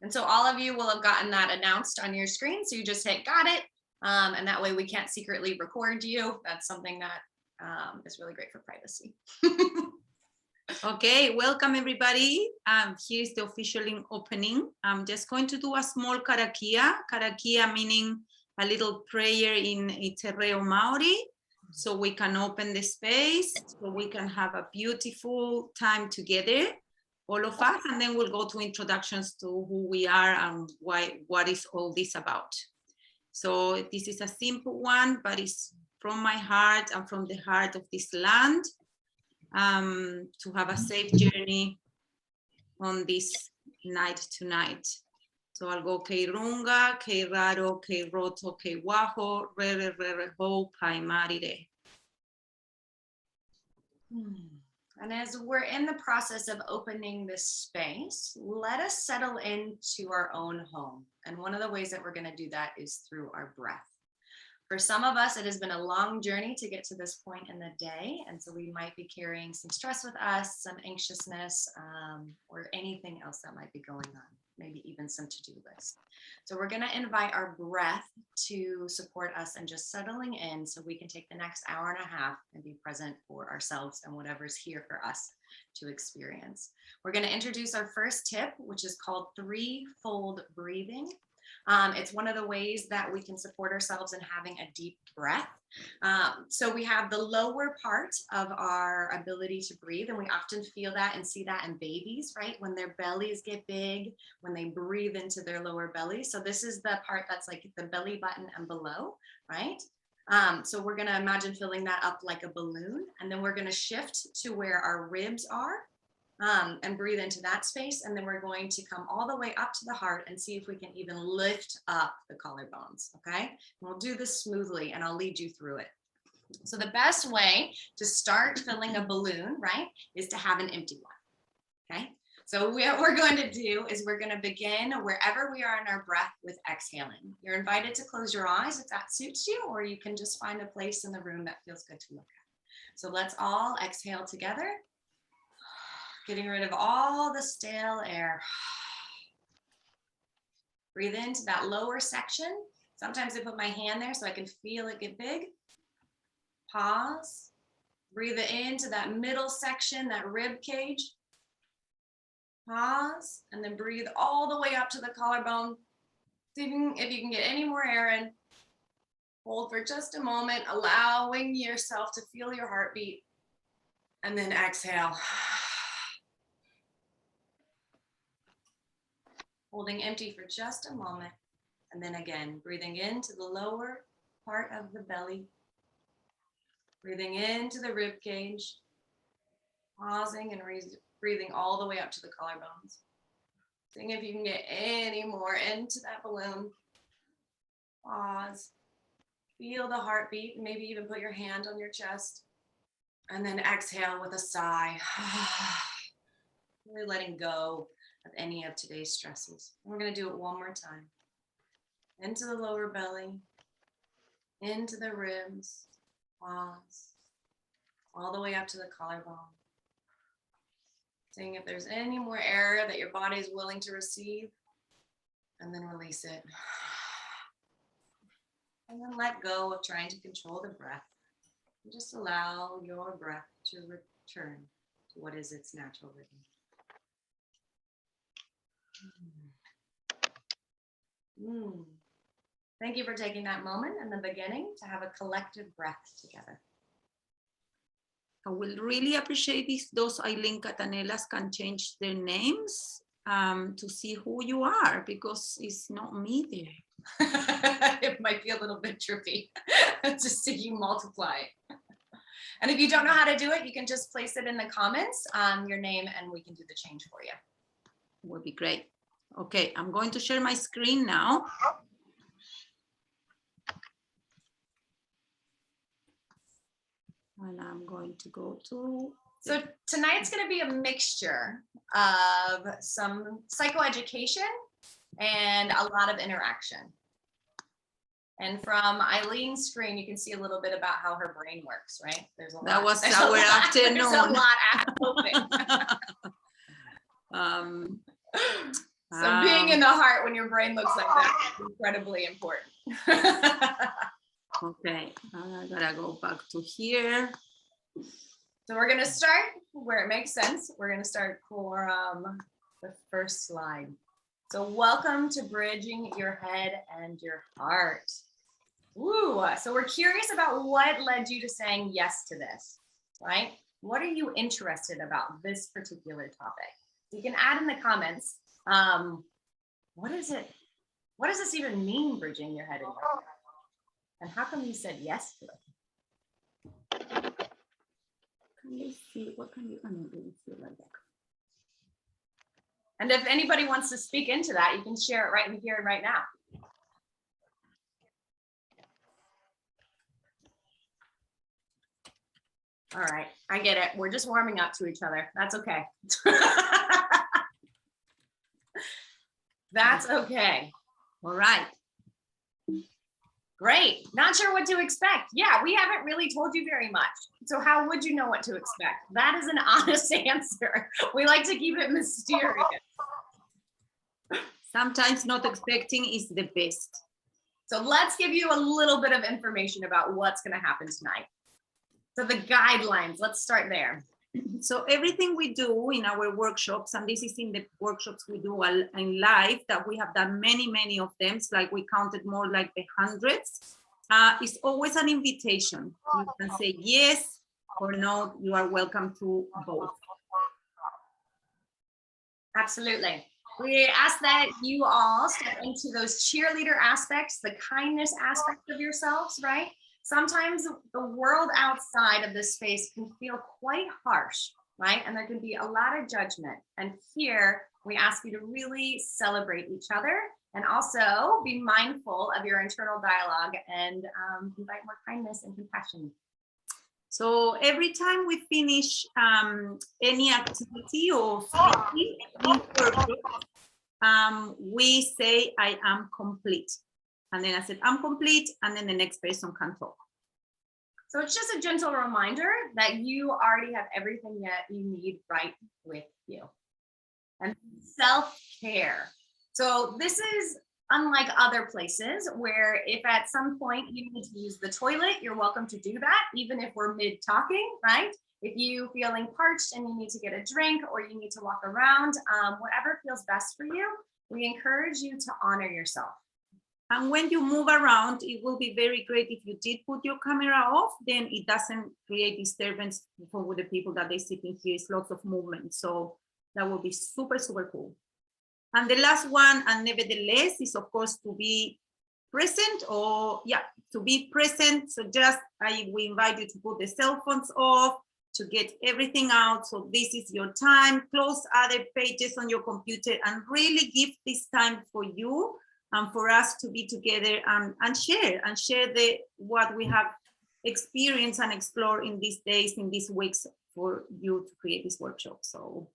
And so all of you will have gotten that announced on your screen. So you just hit got it. And that way we can't secretly record you. That's something that is really great for privacy. Okay, welcome everybody. Here's the official opening. I'm just going to do a small karakia. Karakia meaning a little prayer in Te Reo Maori. So we can open the space, so we can have a beautiful time together, all of us, and then we'll go to introductions to who we are and what is all this about. So this is a simple one, but it's from my heart and from the heart of this land, to have a safe journey on this night tonight. So I'll go kei runga, kei raro, kei roto, kei waho, re ho, pai marire. And as we're in the process of opening this space, let us settle into our own home. And one of the ways that we're going to do that is through our breath. For some of us, it has been a long journey to get to this point in the day. And so we might be carrying some stress with us, some anxiousness, or anything else that might be going on, maybe even some to-do list. So we're going to invite our breath to support us and just settling in so we can take the next hour and a half and be present for ourselves and whatever's here for us to experience. We're going to introduce our first tip, which is called threefold breathing. It's one of the ways that we can support ourselves in having a deep breath. So we have the lower part of our ability to breathe, and we often feel that and see that in babies, right? When their bellies get big, when they breathe into their lower belly. So this is the part that's like the belly button and below, right? So we're going to imagine filling that up like a balloon, and then we're going to shift to where our ribs are. And breathe into that space. And then we're going to come all the way up to the heart and see if we can even lift up the collarbones, okay? And we'll do this smoothly and I'll lead you through it. So the best way to start filling a balloon, right, is to have an empty one, okay? So what we're going to do is we're going to begin wherever we are in our breath with exhaling. You're invited to close your eyes if that suits you, or you can just find a place in the room that feels good to look at. So let's all exhale together. Getting rid of all the stale air. Breathe into that lower section. Sometimes I put my hand there so I can feel it get big. Pause. Breathe it into that middle section, that rib cage. Pause, and then breathe all the way up to the collarbone. If you can get any more air in. Hold for just a moment, allowing yourself to feel your heartbeat. And then exhale. Holding empty for just a moment, and then again, breathing into the lower part of the belly, breathing into the rib cage, pausing and breathing all the way up to the collarbones. Seeing if you can get any more into that balloon. Pause, feel the heartbeat, maybe even put your hand on your chest, and then exhale with a sigh. Really letting go of any of today's stresses. We're going to do it one more time. Into the lower belly, into the ribs, pause, all the way up to the collarbone. Seeing if there's any more air that your body is willing to receive, and then release it. And then let go of trying to control the breath. And just allow your breath to return to what is its natural rhythm. Thank you for taking that moment in the beginning to have a collective breath together. I will really appreciate if those Aileen Catanelas can change their names to see who you are, because it's not me there. It might be a little bit trippy to see you multiply. And if you don't know how to do it, you can just place it in the comments, your name, and we can do the change for you. Would be great. Okay, I'm going to share my screen now. And I'm going to go to... So tonight's going to be a mixture of some psychoeducation and a lot of interaction. And from Eileen's screen, you can see a little bit about how her brain works, right? There's a lot. That was our afternoon. There's a lot happening. So being in the heart when your brain looks like that is incredibly important. Okay, I gotta go back to here. So we're gonna start where it makes sense. We're gonna start from the first slide. So welcome to Bridging Your Head and Your Heart. Woo! So we're curious about what led you to saying yes to this, right? What are you interested about this particular topic? You can add in the comments. What is it? What does this even mean, bridging your head and your heart? And how come you said yes to it? Can you see what can you feel like that? And if anybody wants to speak into that, you can share it right in here and right now. All right, I get it. We're just warming up to each other. That's okay. That's okay. All right. Great. Not sure what to expect. Yeah, we haven't really told you very much. So how would you know what to expect? That is an honest answer. We like to keep it mysterious. Sometimes not expecting is the best. So let's give you a little bit of information about what's going to happen tonight. So the guidelines, let's start there. So everything we do in our workshops, and this is in the workshops we do in live, that we have done many of them, it's like we counted more like the hundreds, is always an invitation. You can say yes or no, you are welcome to both. Absolutely. We ask that you all step into those cheerleader aspects, the kindness aspects of yourselves, right? Sometimes the world outside of this space can feel quite harsh, right? And there can be a lot of judgment. And here we ask you to really celebrate each other and also be mindful of your internal dialogue and invite more kindness and compassion. So every time we finish any activity or speaking in workshop, we say, I am complete. And then I said, I'm complete. And then the next person can talk. So it's just a gentle reminder that you already have everything that you need right with you. And self-care. So this is unlike other places where if at some point you need to use the toilet, you're welcome to do that, even if we're mid-talking, right? If you feeling parched and you need to get a drink or you need to walk around, whatever feels best for you, we encourage you to honor yourself. And when you move around, it will be very great if you did put your camera off, then it doesn't create disturbance for the people that they sitting here. It's lots of movement. So that will be super cool. And the last one, and nevertheless, is of course to be present to be present. So just, we invite you to put the cell phones off, to get everything out. So this is your time. Close other pages on your computer and really give this time for you. And for us to be together and share what we have experienced and explored in these days, in these weeks, for you to create this workshop. So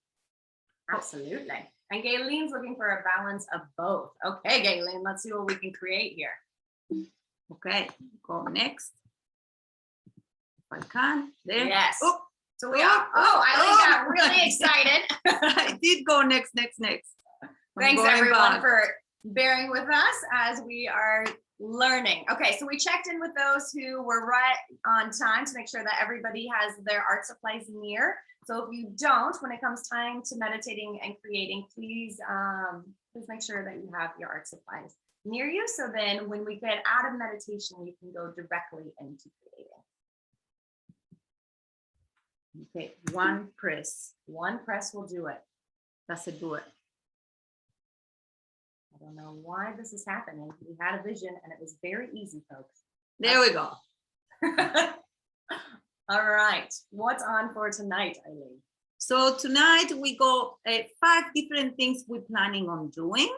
absolutely. And Gayleen's looking for a balance of both. Okay, Gayleen, let's see what we can create here. Okay, go next. If I can. There. Yes. Oh, so we are. Oh, Eileen got really excited. I did go next. Thanks everyone for bearing with us as we are learning. Okay, so we checked in with those who were right on time to make sure that everybody has their art supplies near. So if you don't, when it comes time to meditating and creating, please make sure that you have your art supplies near you. So then when we get out of meditation, you can go directly into creating. Okay, one press. One press will do it. That's it, do it. I don't know why this is happening. We had a vision and it was very easy, folks. There we go. All right. What's on for tonight, Eileen? So tonight we go 5 different things we're planning on doing.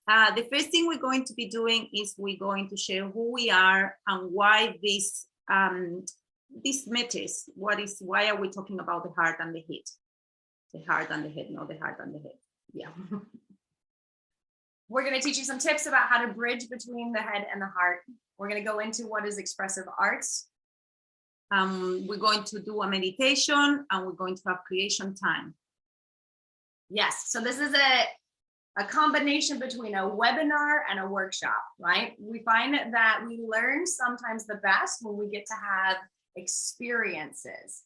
The first thing we're going to be doing is we're going to share who we are and why this matters. Why are we talking about the heart and the head? The heart and the head, not the heart and the head. Yeah. We're going to teach you some tips about how to bridge between the head and the heart. We're going to go into what is expressive arts. We're going to do a meditation and we're going to have creation time. Yes, so this is a combination between a webinar and a workshop, right? We find that we learn sometimes the best when we get to have experiences.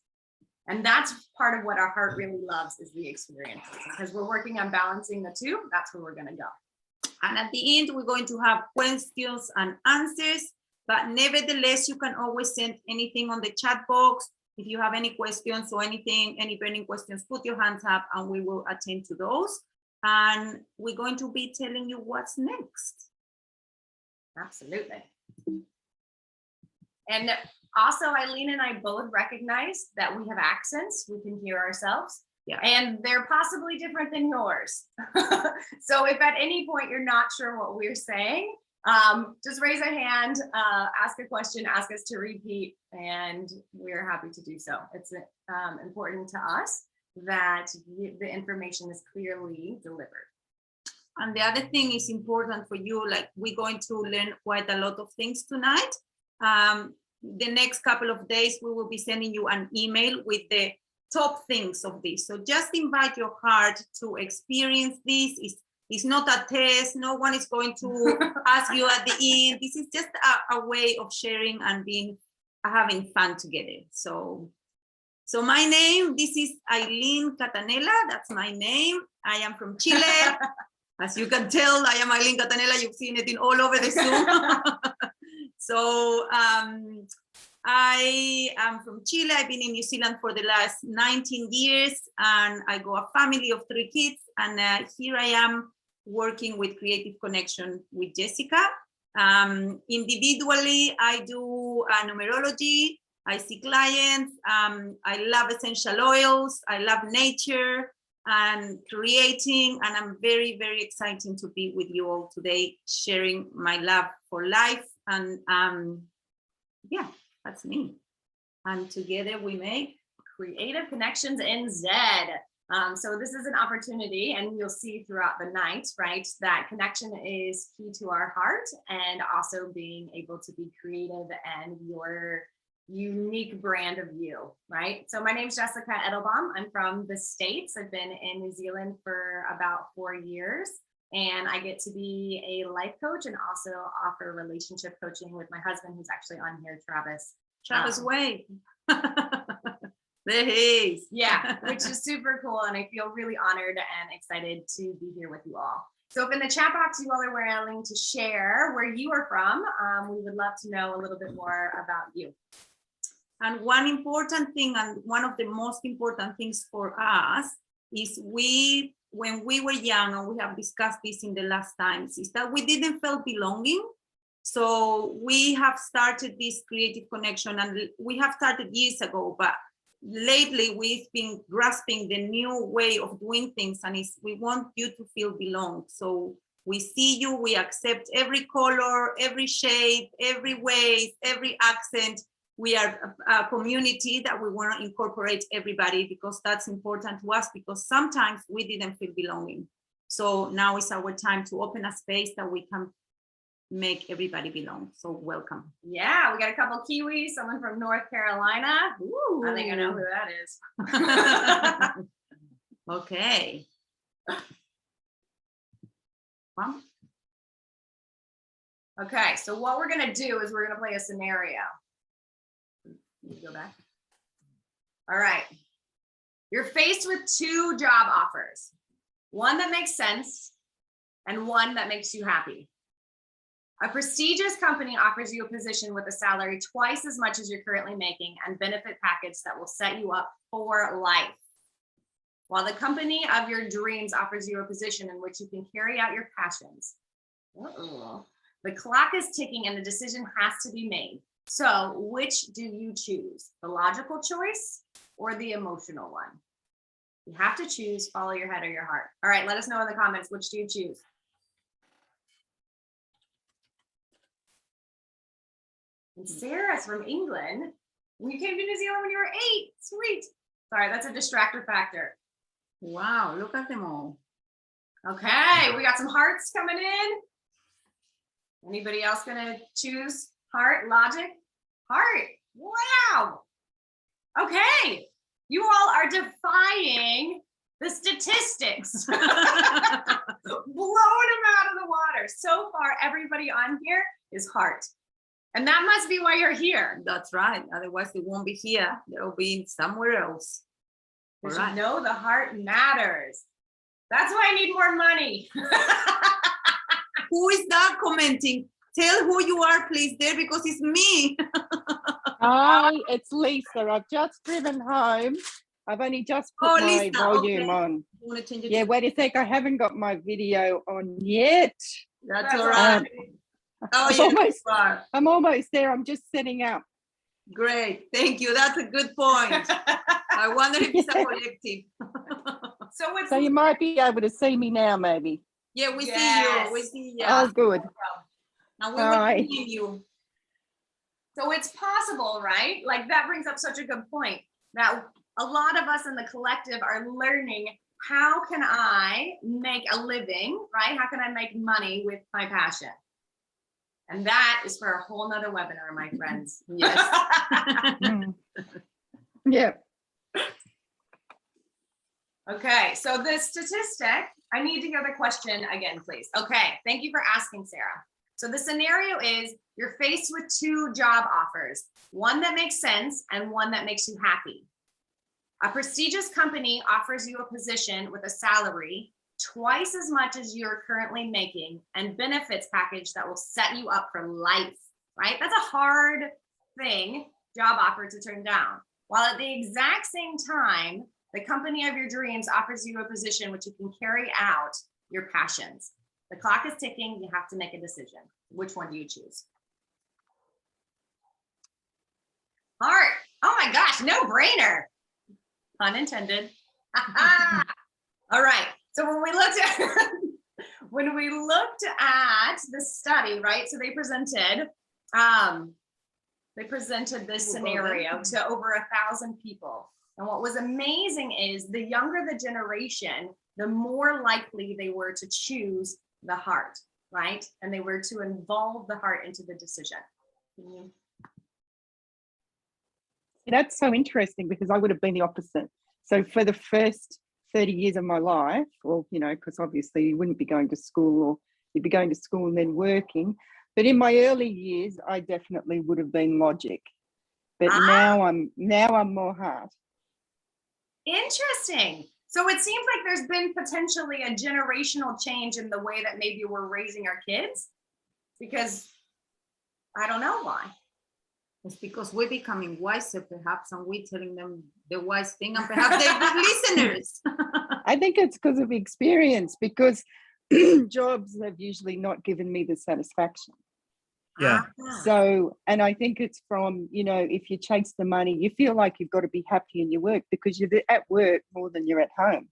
And that's part of what our heart really loves is the experiences. Because we're working on balancing the two, that's where we're going to go. And at the end, we're going to have questions and answers, but nevertheless, you can always send anything on the chat box. If you have any questions or anything, any burning questions, put your hands up and we will attend to those. And we're going to be telling you what's next. Absolutely. And also, Eileen and I both recognize that we have accents. We can hear ourselves. Yeah. And they're possibly different than yours. So if at any point you're not sure what we're saying, just raise a hand, ask a question, ask us to repeat, and we're happy to do so. It's important to us that the information is clearly delivered. And the other thing is important for you, like we're going to learn quite a lot of things tonight. The next couple of days, we will be sending you an email with the top things of this. So just invite your heart to experience this. It's not a test. No one is going to ask you at the end. This is just a way of sharing and having fun together. So my name, this is Eileen Catanella. That's my name. I am from Chile. As you can tell, I am Eileen Catanella. You've seen it all over the Zoom. So I am from Chile. I've been in New Zealand for the last 19 years, and I got a family of 3 kids. And here I am working with Creative Connection with Jessica. Individually, I do numerology. I see clients. I love essential oils. I love nature and creating. And I'm very, very excited to be with you all today, sharing my love for life. And yeah, that's me. And together we make Creative Connections NZ. So this is an opportunity, and you'll see throughout the night, right, that connection is key to our heart, and also being able to be creative and your unique brand of you, right? So my name is Jessica Edelbaum. I'm from the States. I've been in New Zealand for about 4 years, and I get to be a life coach and also offer relationship coaching with my husband, who's actually on here, Travis. Travis Wade. There he is. Yeah, which is super cool. And I feel really honored and excited to be here with you all. So if in the chat box you all are willing to share where you are from, we would love to know a little bit more about you. And one important thing, and one of the most important things for us is when we were young, and we have discussed this in the last times, is that we didn't feel belonging. So we have started this Creative Connection, and we have started years ago, but lately we've been grasping the new way of doing things, and we want you to feel belong. So we see you, we accept every color, every shade, every way, every accent. We are a community that we want to incorporate everybody, because that's important to us, because sometimes we didn't feel belonging. So now is our time to open a space that we can make everybody belong. So welcome. Yeah, we got a couple Kiwis, someone from North Carolina. Ooh, I think I know who that is. Okay. Well. Okay, so what we're gonna do is we're gonna play a scenario. Go back. All right. You're faced with 2 job offers, one that makes sense and one that makes you happy. A prestigious company offers you a position with a salary twice as much as you're currently making and benefit package that will set you up for life. While the company of your dreams offers you a position in which you can carry out your passions. The clock is ticking and a decision has to be made. So which do you choose? The logical choice or the emotional one? You have to choose, follow your head or your heart. All right, let us know in the comments, which do you choose? And Sarah's from England. You came to New Zealand when you were 8. Sweet. Sorry, that's a distractor factor. Wow, look at them all. Okay, we got some hearts coming in. Anybody else gonna choose heart, logic? Heart. Wow. Okay, you all are defying the statistics. Blow So far, everybody on here is heart. And that must be why you're here. That's right. Otherwise, they won't be here. They'll be somewhere else. All Because right. you know the heart matters. That's why I need more money. Who is that commenting? Tell who you are, please, there, because it's me. Hi, it's Lisa. I've just driven home. I've only just put Oh, my Lisa, volume okay. on. You want to change it? Yeah, wait a sec. I haven't got my video on yet. That's That's all right. Oh, yeah, almost- you are. I'm almost there. I'm just setting up. Great. Thank you. That's a good point. I wonder if it's a collective. So it's So you might be able to see me now, maybe. Yeah, we see Yes. you. We see you. Oh, good. And we will Hi. hear you. So it's possible, right? Like that brings up such a good point that a lot of us in the collective are learning, how can I make a living, right? How can I make money with my passion? And that is for a whole nother webinar, my friends. Yes. Mm. Yeah. Okay, so the statistic, I need to hear the question again, please. Okay, thank you for asking, Sarah. So the scenario is you're faced with two job offers, one that makes sense and one that makes you happy. A prestigious company offers you a position with a salary twice as much as you're currently making and benefits package that will set you up for life, right? That's a hard thing, job offer, to turn down. While at the exact same time, the company of your dreams offers you a position which you can carry out your passions. The clock is ticking. You have to make a decision. Which one do you choose? Heart. Oh my gosh, no brainer. Pun intended. All right. So when we looked at the study, right? So they presented this scenario to over 1,000 people. And what was amazing is the younger the generation, the more likely they were to choose the heart, right? And they were to involve the heart into the decision. That's so interesting because I would have been the opposite. So for the first 30 years of my life, well, you know, because obviously you wouldn't be going to school, or you'd be going to school and then working. But in my early years, I definitely would have been logic. But now I'm more heart. Interesting. So it seems like there's been potentially a generational change in the way that maybe we're raising our kids, because I don't know why. It's because we're becoming wiser, perhaps, and we're telling them the wise thing, and perhaps they're good listeners. I think it's because of experience, because jobs have usually not given me the satisfaction. Yeah. So, and I think it's from, you know, if you chase the money, you feel like you've got to be happy in your work because you're at work more than you're at home.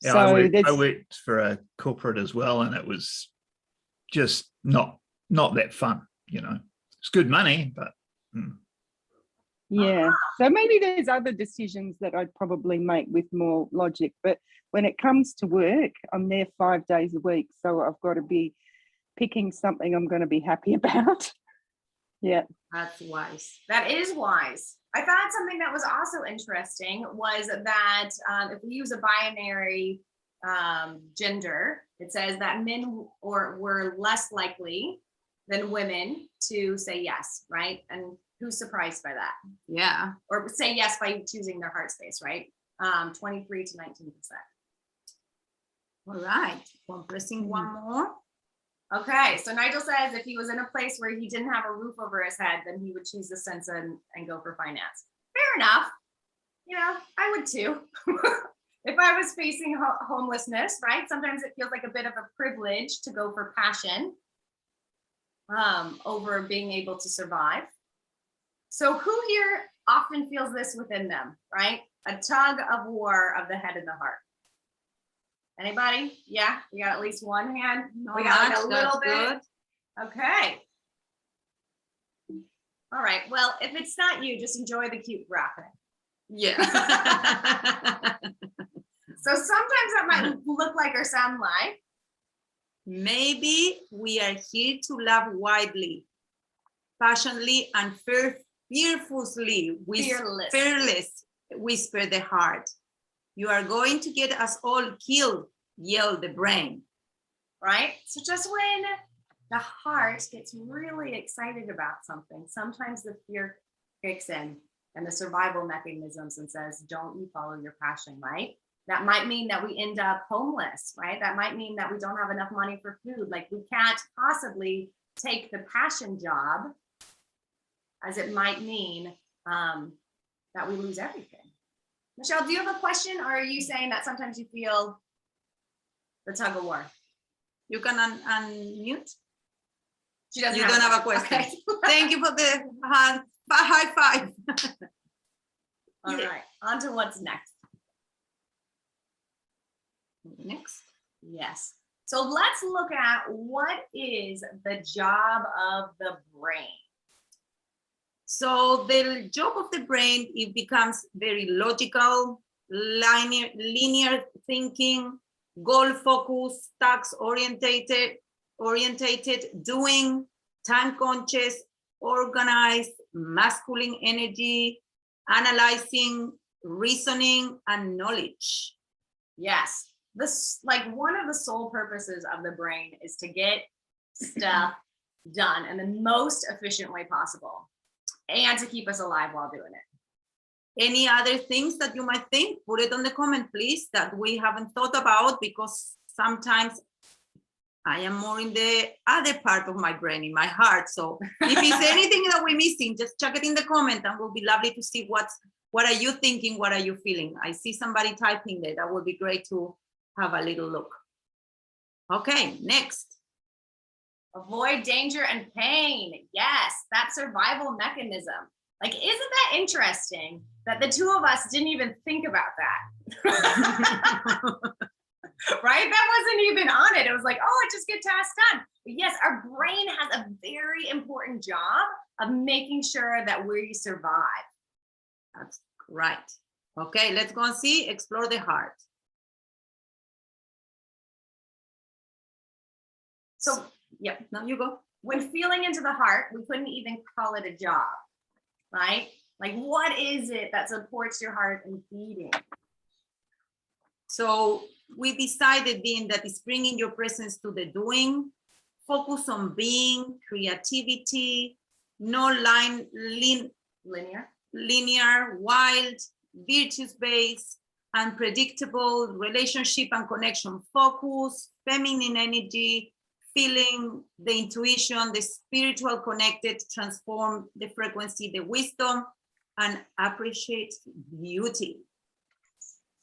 Yeah, So I worked for a corporate as well, and it was just not that fun, you know. It's good money, but yeah. So maybe there's other decisions that I'd probably make with more logic, but when it comes to work, I'm there 5 days a week, so I've got to be picking something I'm going to be happy about. Yeah. That's wise. That is wise. I thought something that was also interesting was that if we use a binary gender, it says that men were less likely than women to say yes, right? And who's surprised by that? Yeah. Or say yes by choosing their heart space, right? 23 to 19%. All right. Compressing one more. Okay, so Nigel says if he was in a place where he didn't have a roof over his head, then he would choose the sense and go for finance. Fair enough. You know, I would too. If I was facing homelessness, right? Sometimes it feels like a bit of a privilege to go for passion over being able to survive. So who here often feels this within them, right? A tug of war of the head and the heart. Anybody? Yeah, we got at least one hand. No, We got like a that's little bit. good. Okay. All right. Well, if it's not you, just enjoy the cute graphic. Yeah. So sometimes that might look like or sound like. Maybe we are here to love widely, passionately, and fearlessly. Fearless, whisper the heart. You are going to get us all killed, yelled the brain. right? So just when the heart gets really excited about something, sometimes the fear kicks in and the survival mechanisms and says, don't you follow your passion, right? That might mean that we end up homeless, right? That might mean that we don't have enough money for food. Like we can't possibly take the passion job, as it might mean that we lose everything. Michelle, do you have a question, or are you saying that sometimes you feel the tug of war? You can unmute. She doesn't. You don't have a question. Okay. Thank you for the high five. All right, on to what's next. Next. Yes. So let's look at what is the job of the brain. So the job of the brain, it becomes very logical, linear thinking, goal focused, task orientated, doing, time conscious, organized, masculine energy, analyzing, reasoning, and knowledge. Yes. This, like, one of the sole purposes of the brain is to get stuff done in the most efficient way possible and to keep us alive while doing it. Any other things that you might think, put it on the comment, please, that we haven't thought about, because sometimes I am more in the other part of my brain, in my heart. So if it's anything that we're missing, just check it in the comment, and we'll be lovely to see what are you thinking, what are you feeling. I see somebody typing there. That would be great to have a little look. Okay, next. Avoid danger and pain. Yes, that survival mechanism. Like, isn't that interesting that the two of us didn't even think about that? Right? That wasn't even on it. It was like, oh, just get tasks done. But yes, our brain has a very important job of making sure that we survive. That's right. Okay, let's go and see, explore the heart. So, yep. Now you go. When feeling into the heart, we couldn't even call it a job, right? Like, what is it that supports your heart in beating? So we decided, Dean, that it's bringing your presence to the doing, focus on being, creativity, no linear, wild, virtues-based, unpredictable, relationship and connection focus, feminine energy, feeling, the intuition, the spiritual connected, transform the frequency, the wisdom, and appreciate beauty.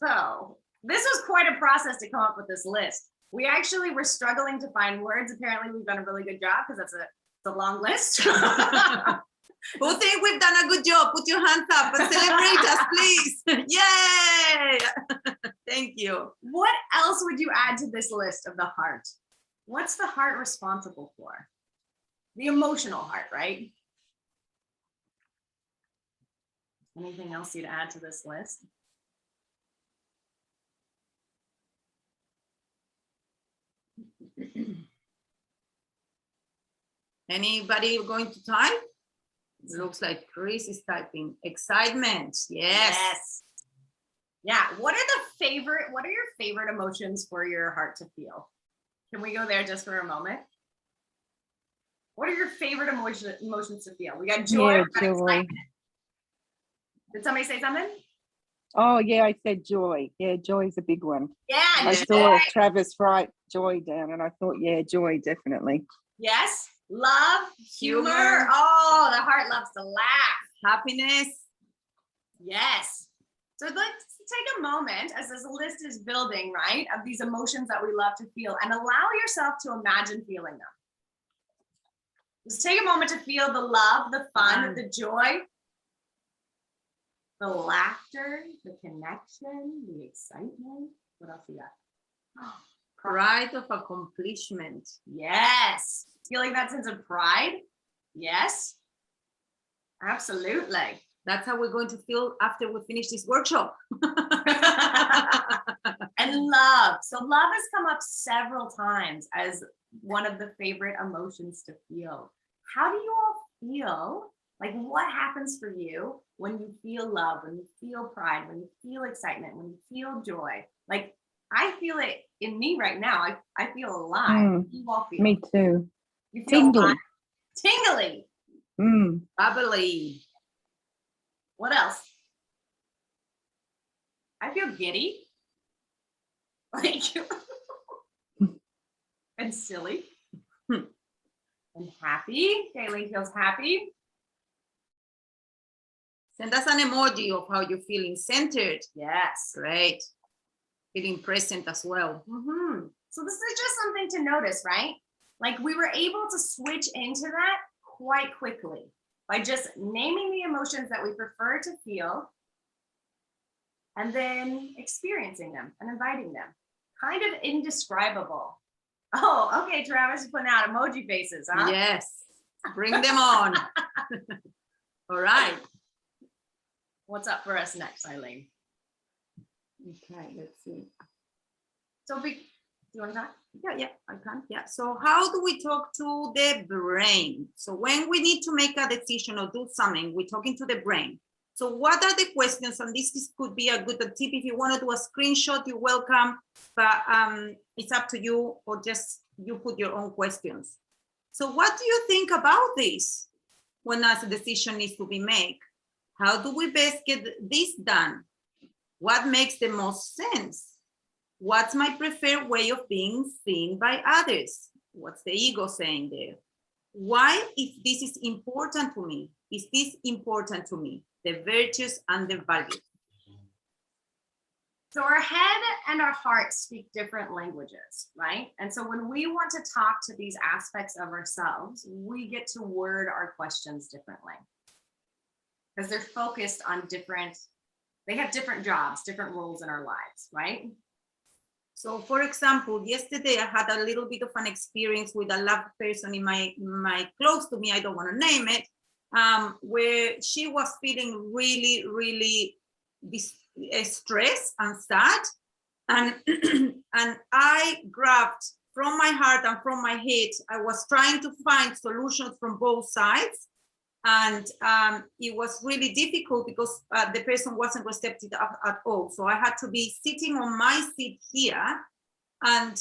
So this was quite a process to come up with this list. We actually were struggling to find words. Apparently we've done a really good job, because it's a long list. Who think we've done a good job? Put your hands up and celebrate us, please. Yay! Thank you. What else would you add to this list of the heart? What's the heart responsible for? The emotional heart, right? Anything else you'd add to this list? Anybody going to type? It looks like Chris is typing. Excitement. Yes. Yeah. What are your favorite emotions for your heart to feel? Can we go there just for a moment? What are your favorite emotions to feel? We got joy. Yeah, we got joy. excitement. Did somebody say something? Oh, yeah, I said joy. Yeah, joy is a big one. Yeah. I joy. saw Travis write joy down, and I thought, yeah, joy, definitely. Yes. Love, humor. Humor. Oh, the heart loves to laugh. Happiness. Yes. So let's take a moment as this list is building, right, of these emotions that we love to feel, and allow yourself to imagine feeling them. Just take a moment to feel the love, the fun, the joy, the laughter, the connection, the excitement. What else you got? Pride of accomplishment. Yes. Feeling that sense of pride? Yes. Absolutely. That's how we're going to feel after we finish this workshop. And love. So love has come up several times as one of the favorite emotions to feel. How do you all feel? Like, what happens for you when you feel love, when you feel pride, when you feel excitement, when you feel joy? Like, I feel it in me right now. I feel alive. You all feel. Me too. You feel alive. Tingly. Tingly. Bubbly. What else? I feel giddy. Like and silly. And happy. Kaylee feels happy. Send us an emoji of how you're feeling centered. Yes. Great. Feeling present as well. So this is just something to notice, right? Like we were able to switch into that quite quickly by just naming the emotions that we prefer to feel and then experiencing them and inviting them. Kind of indescribable. Oh, okay, Travis is putting out emoji faces, huh? Yes. Bring them on. All right. What's up for us next, Eileen? Okay, let's see. So, do you want to talk? Yeah, I can. Yeah. So how do we talk to the brain? So when we need to make a decision or do something, we're talking to the brain. So what are the questions? And could be a good tip. If you want to do a screenshot, you're welcome, but it's up to you, or just you put your own questions. So what do you think about this when a decision needs to be made? How do we best get this done? What makes the most sense? What's my preferred way of being seen by others? What's the ego saying there? Why, if this is important to me? Is this important to me? The virtues and the values. So our head and our heart speak different languages, right? And so when we want to talk to these aspects of ourselves, we get to word our questions differently because they're focused on they have different jobs, different roles in our lives, right? So for example, yesterday I had a little bit of an experience with a loved person in my close to me, I don't want to name it, where she was feeling really, really stressed and sad. And, and I grabbed from my heart and from my head, I was trying to find solutions from both sides. And it was really difficult because the person wasn't receptive at all. So I had to be sitting on my seat here and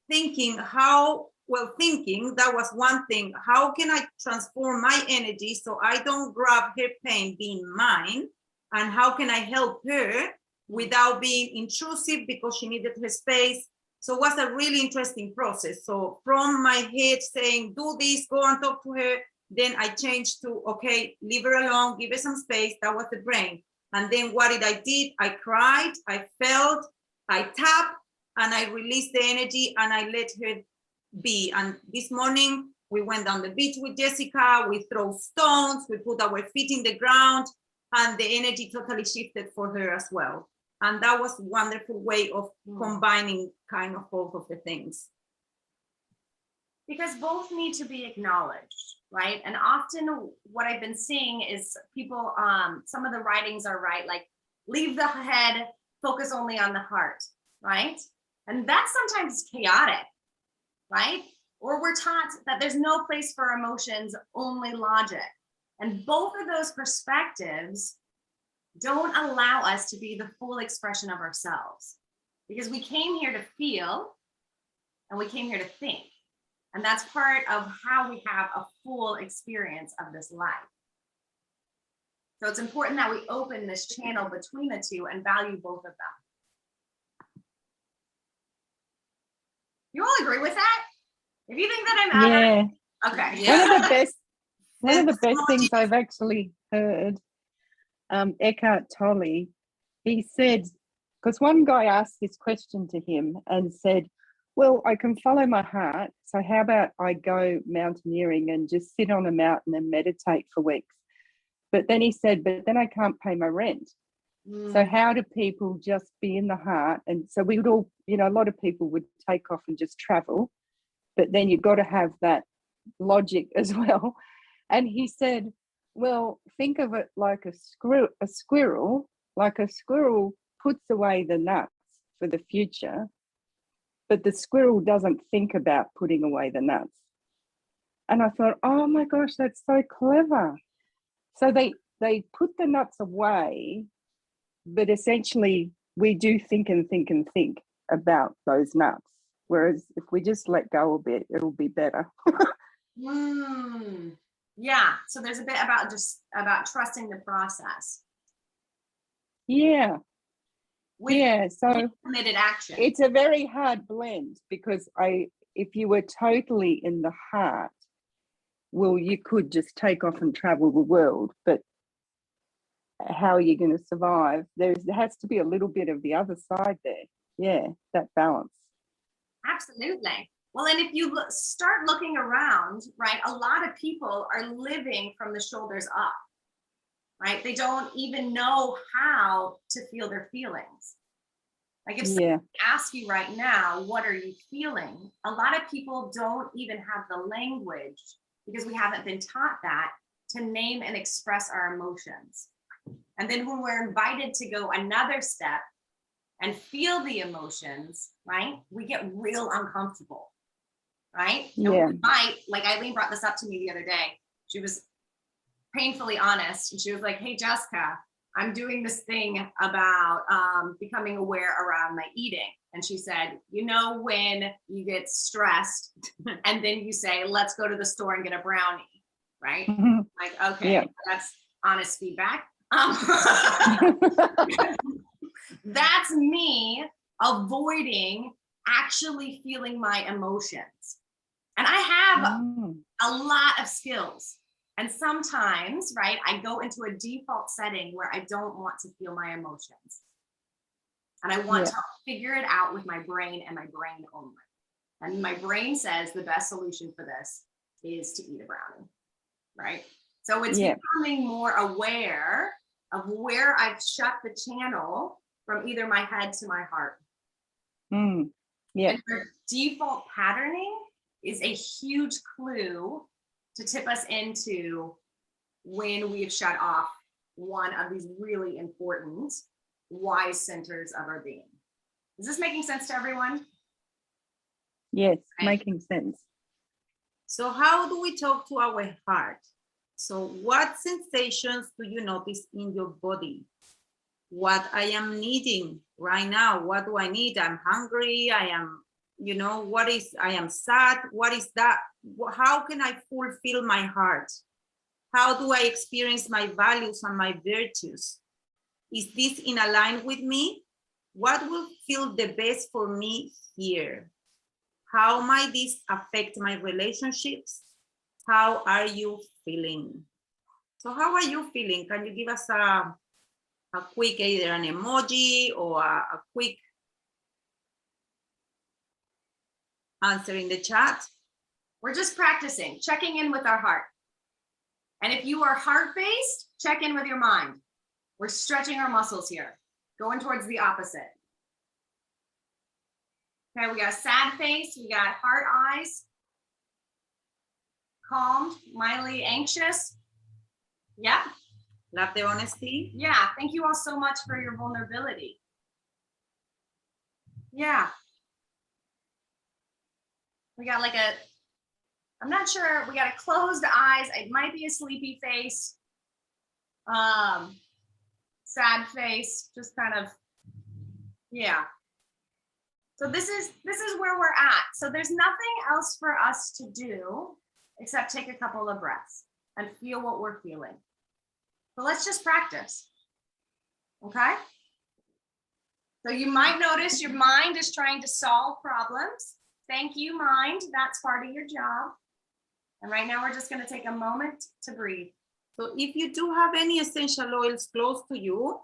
thinking that was one thing. How can I transform my energy so I don't grab her pain being mine? And how can I help her without being intrusive because she needed her space? So it was a really interesting process. So from my head saying, do this, go and talk to her, then I changed to, okay, leave her alone, give her some space. That was the brain. And then what did I did? I cried, I felt, I tapped, and I released the energy and I let her be. And this morning we went down the beach with Jessica, we throw stones, we put our feet in the ground, and the energy totally shifted for her as well. And that was a wonderful way of combining kind of both of the things. Because both need to be acknowledged, right? And often what I've been seeing is people, some of the writings are right, like leave the head, focus only on the heart, right? And that's sometimes chaotic, right? Or we're taught that there's no place for emotions, only logic. And both of those perspectives don't allow us to be the full expression of ourselves because we came here to feel and we came here to think. And that's part of how we have a full experience of this life. So it's important that we open this channel between the two and value both of them. You all agree with that? If you think that I'm out of, okay. Yeah. One of the best things I've actually heard, Eckhart Tolle, he said, because one guy asked this question to him and said, well, I can follow my heart. So how about I go mountaineering and just sit on a mountain and meditate for weeks? But then he said, but then I can't pay my rent. So how do people just be in the heart? And so we would all, a lot of people would take off and just travel, but then you've got to have that logic as well. And he said, well, think of it like a squirrel, like a squirrel puts away the nuts for the future, but the squirrel doesn't think about putting away the nuts. And I thought, oh my gosh, that's so clever. So they put the nuts away, but essentially we do think and think and think. about those nuts. Whereas if we just let go a bit, it'll be better. Yeah. So there's a bit about trusting the process. Yeah. With Yeah. So committed action. it's a very hard blend because if you were totally in the heart, well, you could just take off and travel the world, but how are you going to survive? There has to be a little bit of the other side there. Yeah, that balance. Absolutely. Well, and if you start looking around, right, a lot of people are living from the shoulders up, right? They don't even know how to feel their feelings. Like if someone asks you right now, what are you feeling? A lot of people don't even have the language because we haven't been taught that to name and express our emotions. And then when we're invited to go another step and feel the emotions, right, we get real uncomfortable, right? Yeah. And we might, like Eileen brought this up to me the other day. She was painfully honest. And she was like, hey, Jessica, I'm doing this thing about becoming aware around my eating. And she said, you know, when you get stressed and then you say, let's go to the store and get a brownie, right? Like, okay, that's honest feedback. That's me avoiding actually feeling my emotions. And I have a lot of skills. And sometimes, right, I go into a default setting where I don't want to feel my emotions. And I want to figure it out with my brain and my brain only. And my brain says the best solution for this is to eat a brownie, right? So it's becoming more aware of where I've shut the channel from either my head to my heart. And our default patterning is a huge clue to tip us into when we have shut off one of these really important wise centers of our being. Is this making sense to everyone? Yes, making sense. So how do we talk to our heart? So what sensations do you notice in your body? What I am needing right now? What do I need? I'm hungry. I am, you know, I am sad. What is that? How can I fulfill my heart? How do I experience my values and my virtues? Is this in line with me? What will feel the best for me here? How might this affect my relationships? How are you feeling? So how are you feeling? Can you give us a quick, either an emoji or a quick answer in the chat? We're just practicing, checking in with our heart. And if you are heart-based, check in with your mind. We're stretching our muscles here, going towards the opposite. Okay, we got a sad face, we got heart eyes, calmed, mildly anxious. Yeah. Love the honesty. Yeah, thank you all so much for your vulnerability. Yeah. We got like I'm not sure, we got a closed eyes. It might be a sleepy face. Sad face, just kind of, yeah. So this is where we're at. So there's nothing else for us to do except take a couple of breaths and feel what we're feeling. So let's just practice, okay? So you might notice your mind is trying to solve problems. Thank you, mind, that's part of your job. And right now we're just gonna take a moment to breathe. So if you do have any essential oils close to you,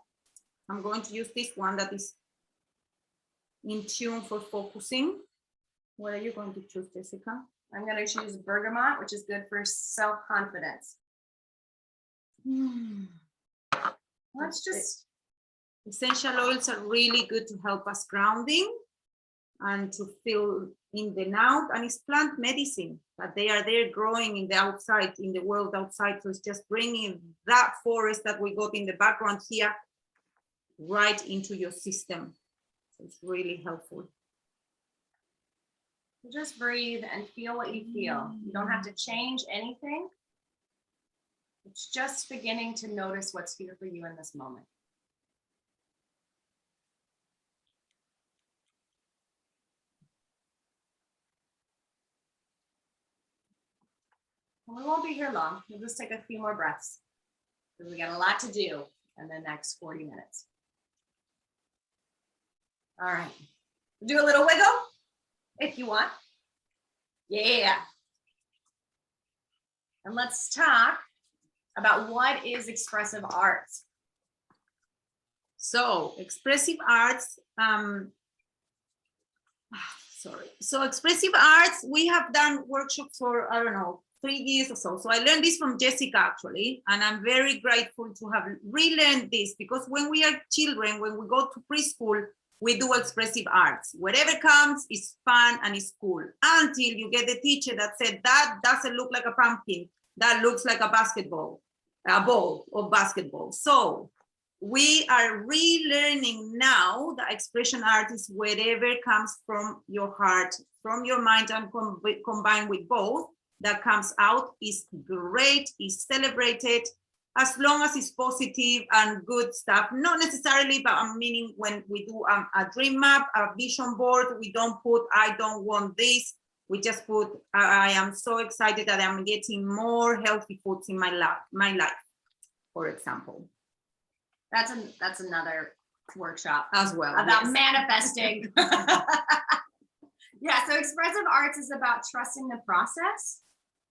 I'm going to use this one that is in tune for focusing. What are you going to choose, Jessica? I'm going to choose bergamot, which is good for self-confidence. Let's just... Essential oils are really good to help us grounding and to feel in the now. And it's plant medicine, that they are there growing in the outside, in the world outside. So it's just bringing that forest that we got in the background here right into your system. So it's really helpful. Just breathe and feel what you feel. You don't have to change anything. It's just beginning to notice what's here for you in this moment. We won't be here long. We'll just take a few more breaths because we got a lot to do in the next 40 minutes. All right. Do a little wiggle if you want. Yeah. And let's talk about what is expressive arts. So expressive arts, sorry. So expressive arts, we have done workshops for, I don't know, 3 years or so. So I learned this from Jessica actually, and I'm very grateful to have relearned this because when we are children, when we go to preschool, we do expressive arts. Whatever comes is fun and is cool until you get the teacher that said, that doesn't look like a pumpkin. That looks like a basketball, a ball of basketball. So we are relearning now the expression art is whatever comes from your heart, from your mind, and combined with both, that comes out is great, is celebrated, as long as it's positive and good stuff. Not necessarily, but I'm meaning when we do a dream map, a vision board, we don't put, I don't want this. We just put, I am so excited that I'm getting more healthy foods in my life, for example. That's another workshop As well. about yes. manifesting. Yeah, so expressive arts is about trusting the process.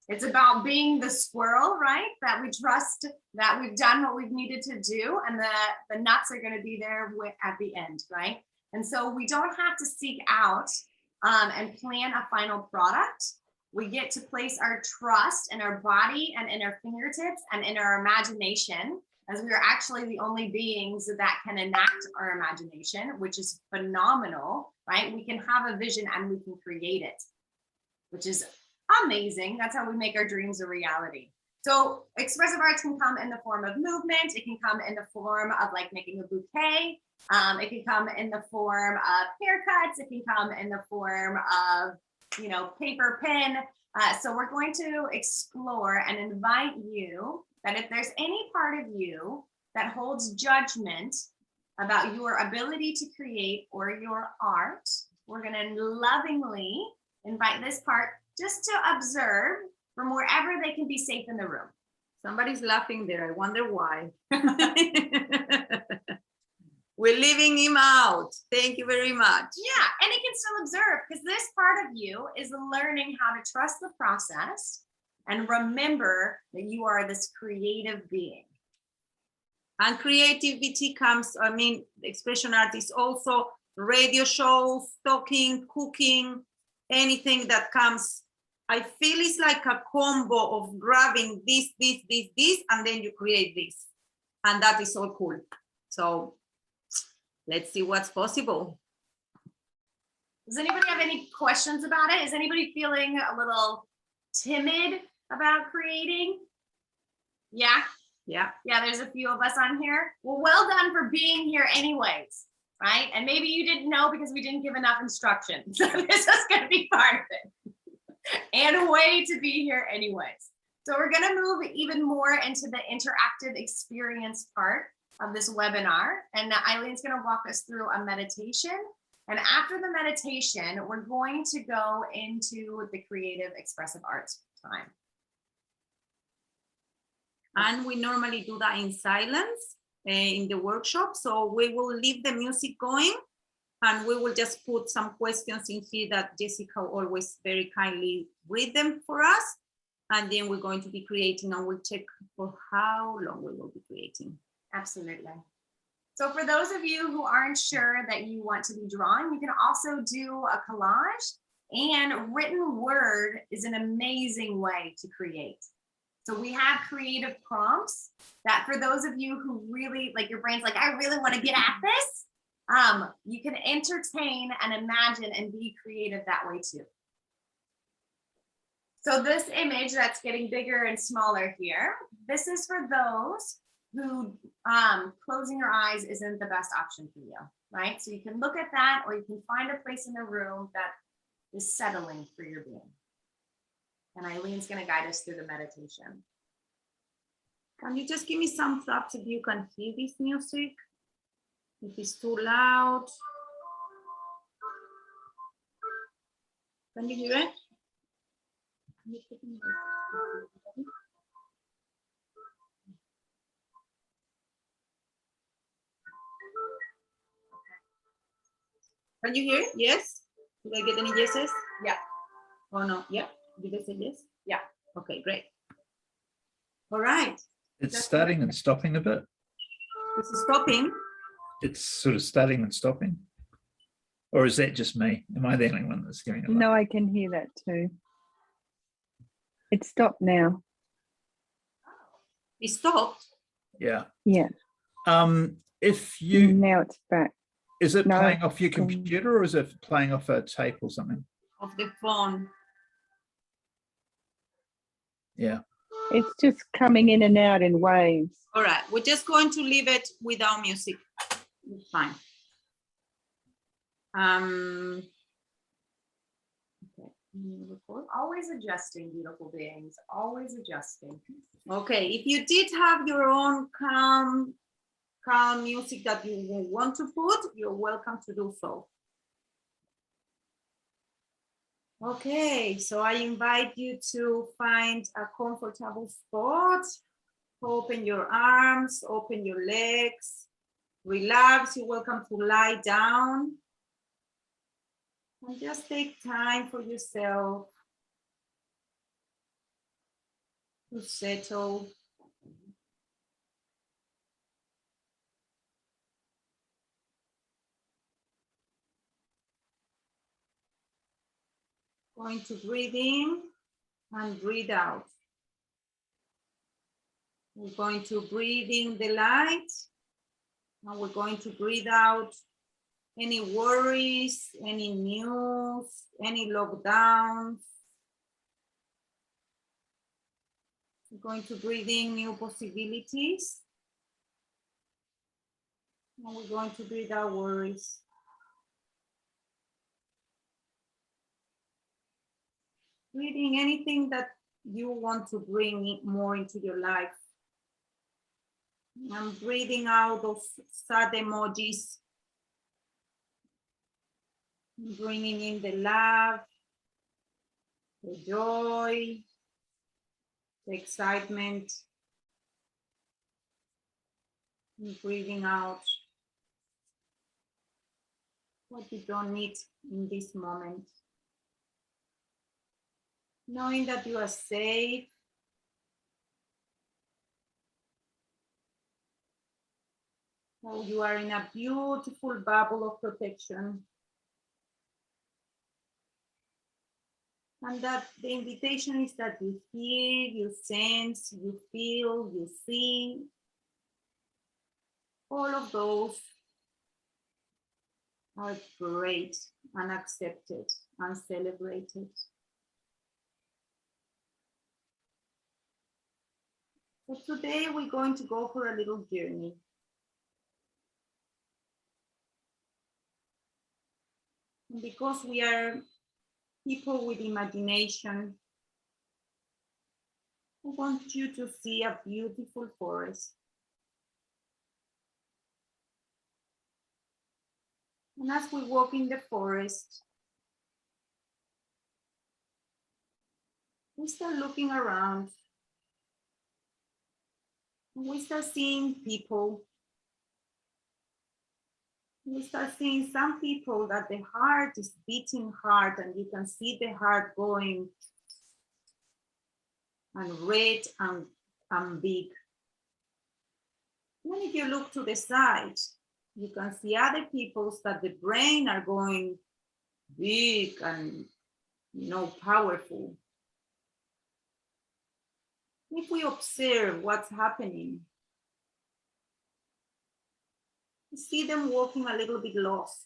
It's about being the squirrel, right? That we trust that we've done what we've needed to do and the nuts are going to be there at the end, right? And so we don't have to seek out and plan a final product. We get to place our trust in our body and in our fingertips and in our imagination, as we are actually the only beings that can enact our imagination, which is phenomenal, right? We can have a vision and we can create it, which is amazing. That's how we make our dreams a reality. So expressive arts can come in the form of movement. It can come in the form of like making a bouquet. It can come in the form of haircuts. It can come in the form of, you know, paper, pen. So we're going to explore and invite you that if there's any part of you that holds judgment about your ability to create or your art, we're going to lovingly invite this part just to observe from wherever they can be safe in the room. Somebody's laughing there. I wonder why. We're leaving him out. Thank you very much. Yeah, and it can still observe because this part of you is learning how to trust the process and remember that you are this creative being. And creativity comes, I mean, expression art is also radio shows, talking, cooking, anything that comes. I feel it's like a combo of grabbing this, and then you create this. And that is so cool. So let's see what's possible. Does anybody have any questions about it? Is anybody feeling a little timid about creating? Yeah. Yeah. Yeah, there's a few of us on here. Well done for being here anyways, right? And maybe you didn't know because we didn't give enough instructions. So this is going to be part of it. And a way to be here anyways. So we're going to move even more into the interactive experience part of this webinar. And Eileen's going to walk us through a meditation. And after the meditation, we're going to go into the creative expressive arts time. And we normally do that in silence in the workshop. So we will leave the music going and we will just put some questions in here that Jessica always very kindly read them for us. And then we're going to be creating and we'll check for how long we will be creating. Absolutely. So for those of you who aren't sure that you want to be drawing, you can also do a collage, and written word is an amazing way to create. So we have creative prompts that for those of you who really, like your brain's like, I really want to get at this, you can entertain and imagine and be creative that way too. So this image that's getting bigger and smaller here, this is for those who closing your eyes isn't the best option for you, right? So you can look at that, or you can find a place in the room that is settling for your being. And Eileen's going to guide us through the meditation. Can you just give me some thoughts if you can hear this music? If it's too loud. Can you hear it? Can you hear? Yes? Did I get any yeses? Yeah. Oh no, yeah. Did I say yes? Yeah. Okay, great. All right. It's starting and stopping a bit. This is stopping. It's sort of starting and stopping. Or is that just me? Am I the only one that's hearing it? No, I can hear that too. It stopped now. It stopped. Yeah. Yeah, If you, now it's back. is it No, playing off your it's gone. computer or is it playing off a tape or something? Of the phone. Yeah. It's just coming in and out in waves. All right, we're just going to leave it without music. It's fine. Okay. Record. Always adjusting, beautiful beings, always adjusting. Okay, if you did have your own calm music that you want to put, you're welcome to do so. Okay, so I invite you to find a comfortable spot. Open your arms, open your legs, relax. You're welcome to lie down. And just take time for yourself to settle. Going to breathe in and breathe out. We're going to breathe in the light, and we're going to breathe out any worries, any news, any lockdowns. We're going to breathe in new possibilities, and we're going to breathe out worries. Breathing anything that you want to bring more into your life. I'm breathing out those sad emojis. Bringing in the love, the joy, the excitement. And breathing out what you don't need in this moment. Knowing that you are safe. So you are in a beautiful bubble of protection. And that the invitation is that you hear, you sense, you feel, you see. All of those are great and accepted and celebrated. So today we're going to go for a little journey. And because we are people with imagination, I want you to see a beautiful forest. And as we walk in the forest, we start looking around. And we start seeing people. We start seeing some people that the heart is beating hard, and you can see the heart going and red and big. Then if you look to the side, you can see other people's that the brain are going big and powerful. If we observe what's happening, we see them walking a little bit lost,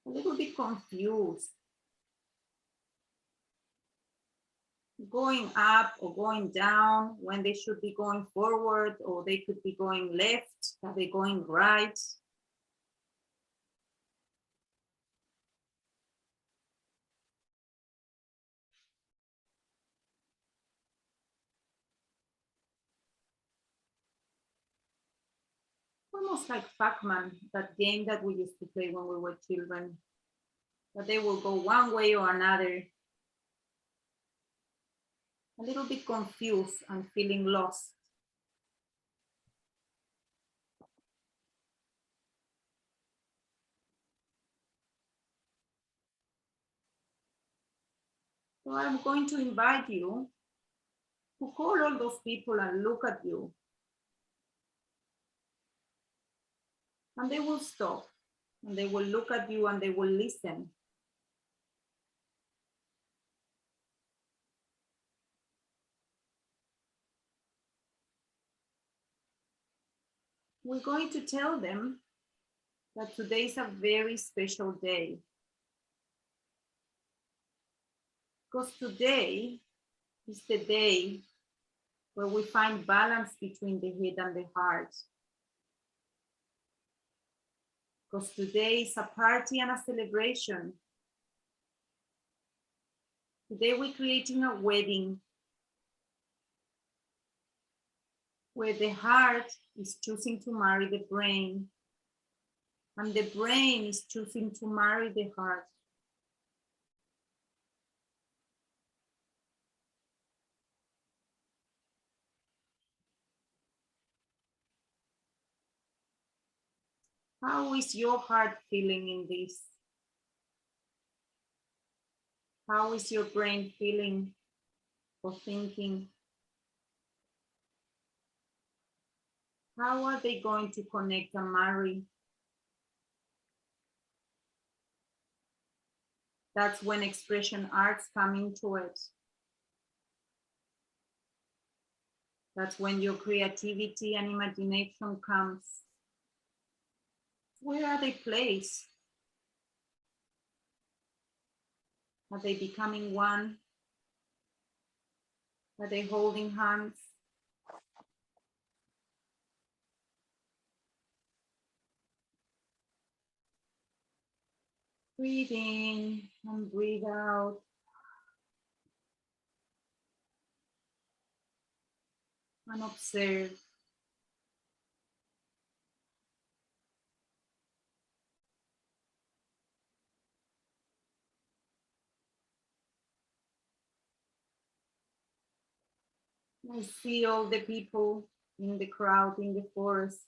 a little bit confused, going up or going down when they should be going forward, or they could be going left, are they going right? Almost like Pac-Man, that game that we used to play when we were children. But they will go one way or another. a little bit confused and feeling lost. So I'm going to invite you to call all those people and look at you. And they will stop and they will look at you and they will listen. We're going to tell them that today is a very special day. Because today is the day where we find balance between the head and the heart. Because today is a party and a celebration. Today we're creating a wedding where the heart is choosing to marry the brain and the brain is choosing to marry the heart. How is your heart feeling in this? How is your brain feeling or thinking? How are they going to connect and marry? That's when expression arts come into it. That's when your creativity and imagination comes. Where are they placed? Are they becoming one? Are they holding hands? Breathe in and breathe out. And observe. I see all the people in the crowd in the forest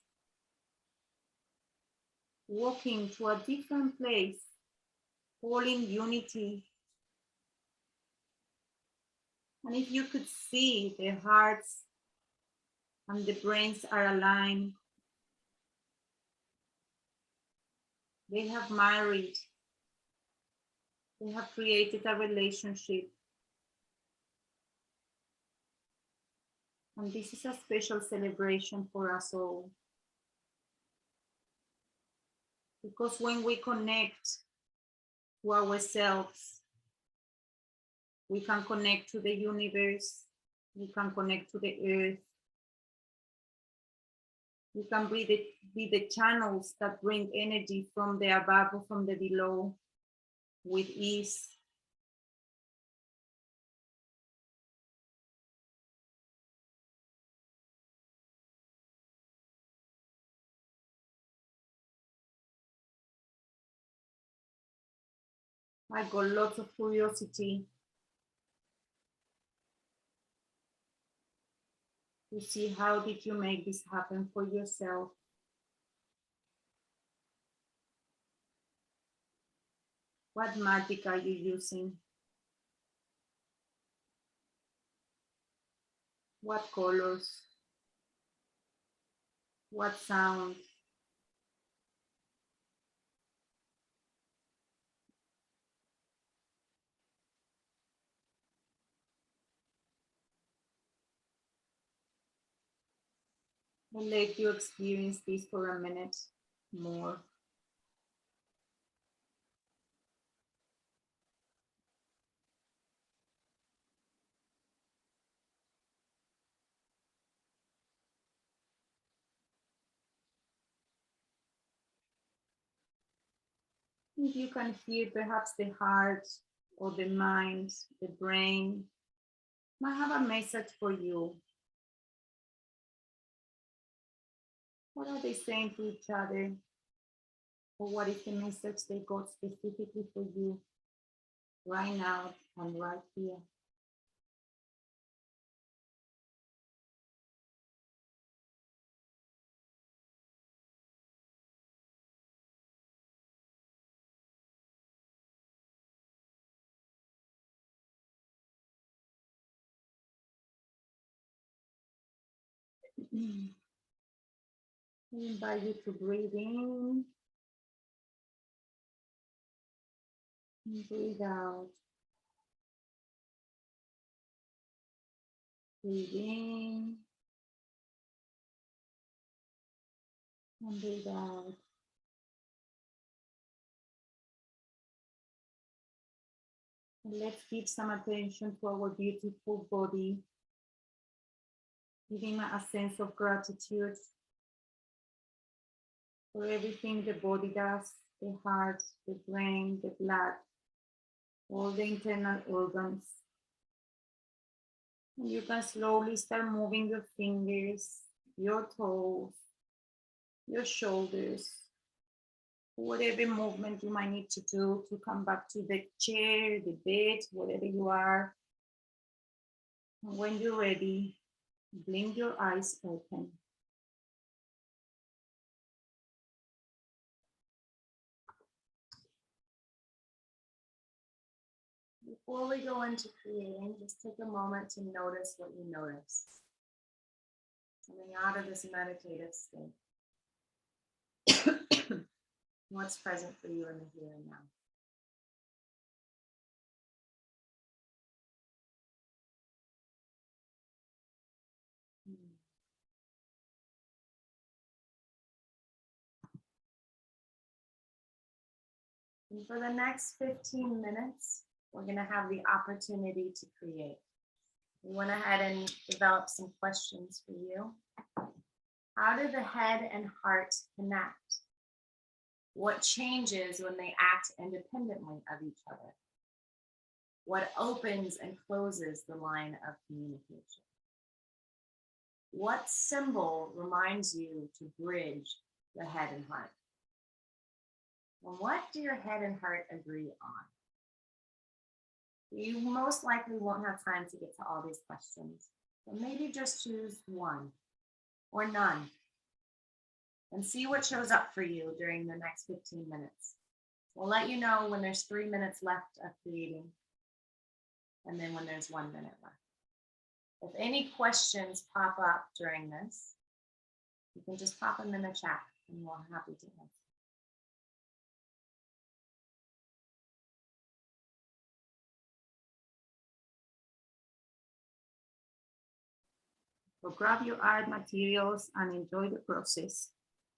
walking to a different place, all in unity. And if you could see their hearts and the brains are aligned, they have married, they have created a relationship. And this is a special celebration for us all. Because when we connect to ourselves, we can connect to the universe, we can connect to the earth, we can be the channels that bring energy from the above or from the below with ease. I got lots of curiosity to see how did you make this happen for yourself. What magic are you using? What colors? What sound? I'll let you experience this for a minute more. If you can hear perhaps the heart or the mind, the brain, might have a message for you. What are they saying to each other? Or what is the message they got specifically for you right now and right here? I invite you to breathe in and breathe out. Breathe in and breathe out. And let's give some attention to our beautiful body, giving a sense of gratitude for everything the body does, the heart, the brain, the blood, all the internal organs. And you can slowly start moving your fingers, your toes, your shoulders, whatever movement you might need to do to come back to the chair, the bed, whatever you are. And when you're ready, blink your eyes open. Before we go into creating, just take a moment to notice what you notice. Coming out of this meditative state. What's present for you in the here and now? And for the next 15 minutes, we're going to have the opportunity to create. We went ahead and developed some questions for you. How do the head and heart connect? What changes when they act independently of each other? What opens and closes the line of communication? What symbol reminds you to bridge the head and heart? And what do your head and heart agree on? You most likely won't have time to get to all these questions, but maybe just choose one or none and see what shows up for you during the next 15 minutes. We'll let you know when there's 3 minutes left of creating and then when there's 1 minute left. If any questions pop up during this, you can just pop them in the chat and we're happy to answer. So grab your art materials and enjoy the process.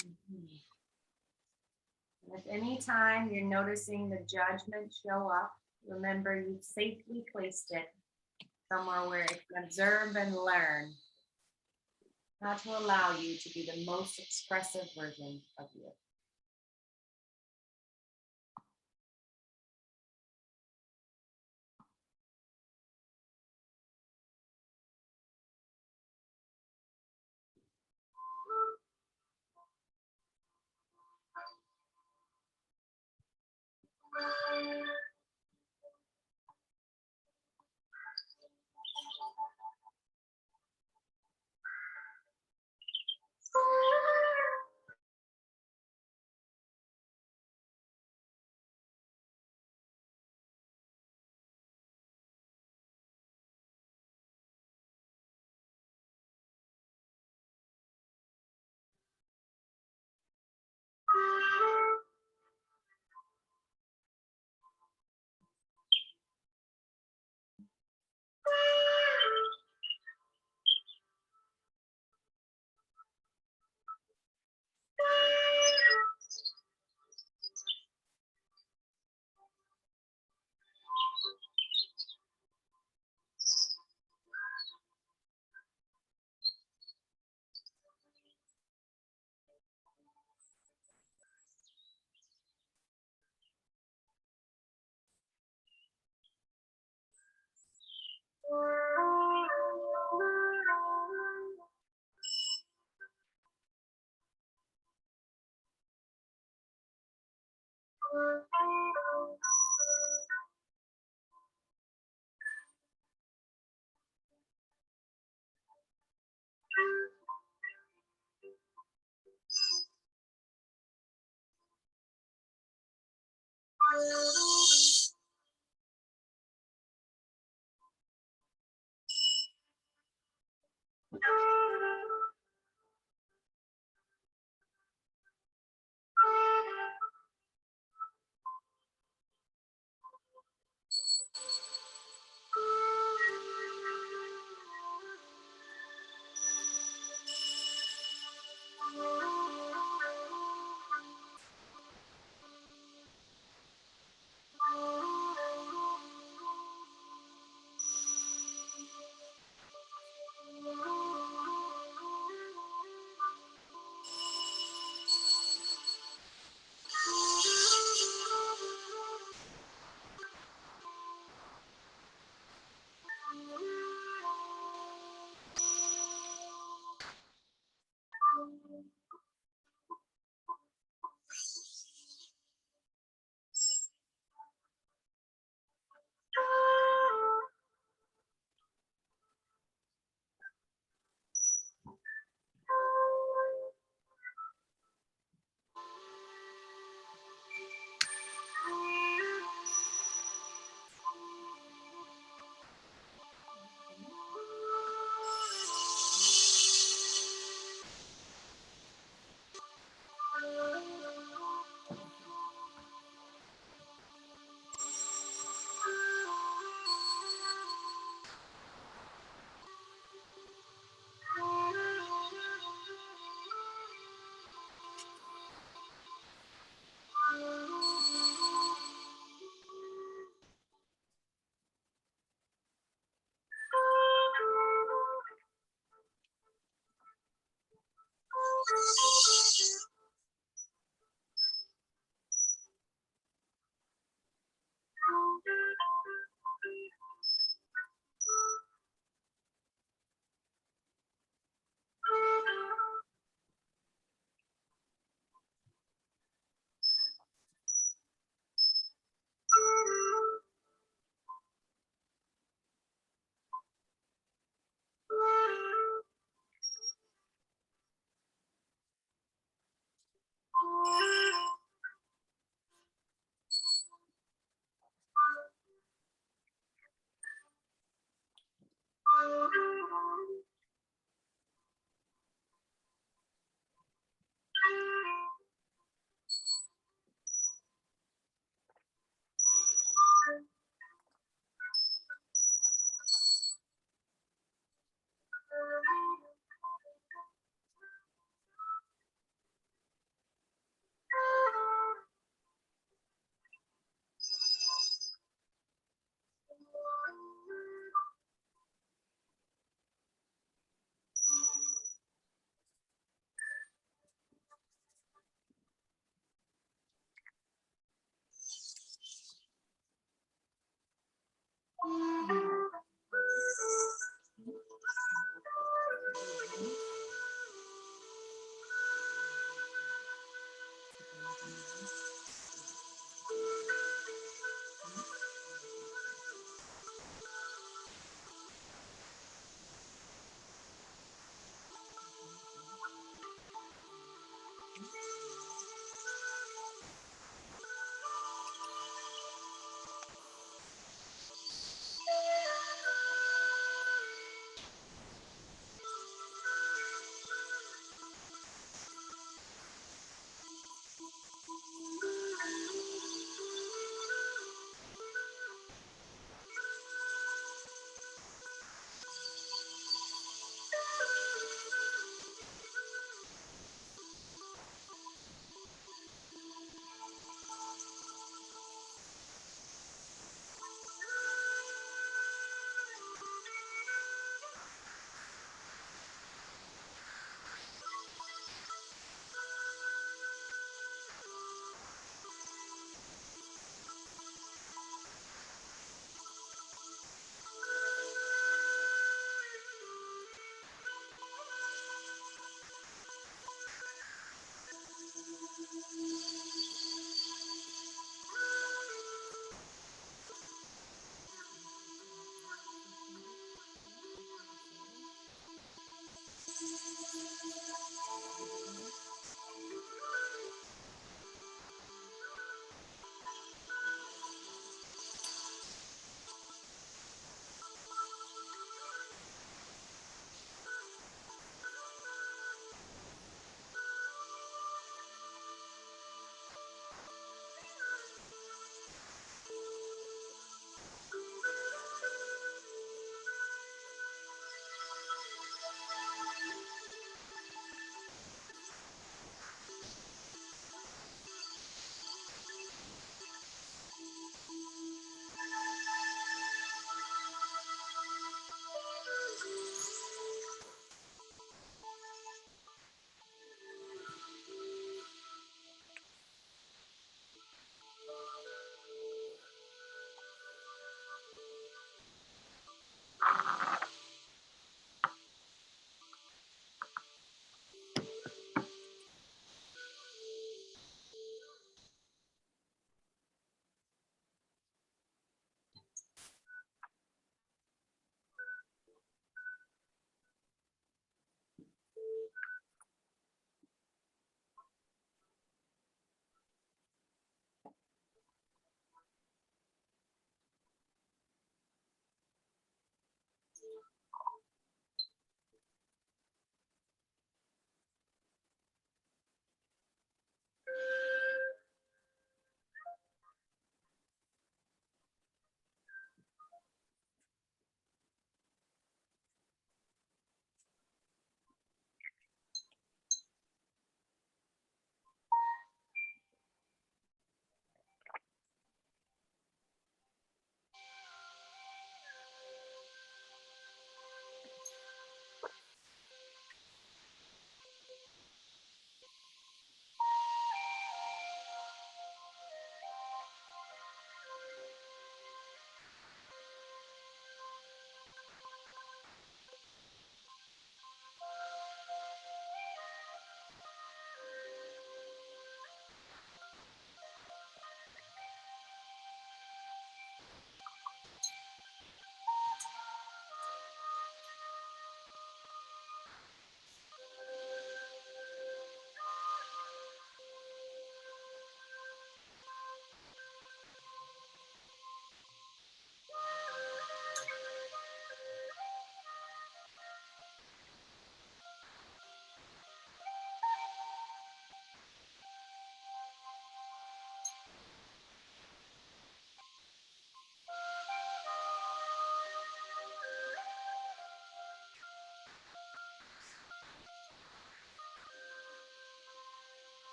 And if any time you're noticing the judgment show up, remember you've safely placed it somewhere where it can observe and learn how to allow you to be the most expressive version of you.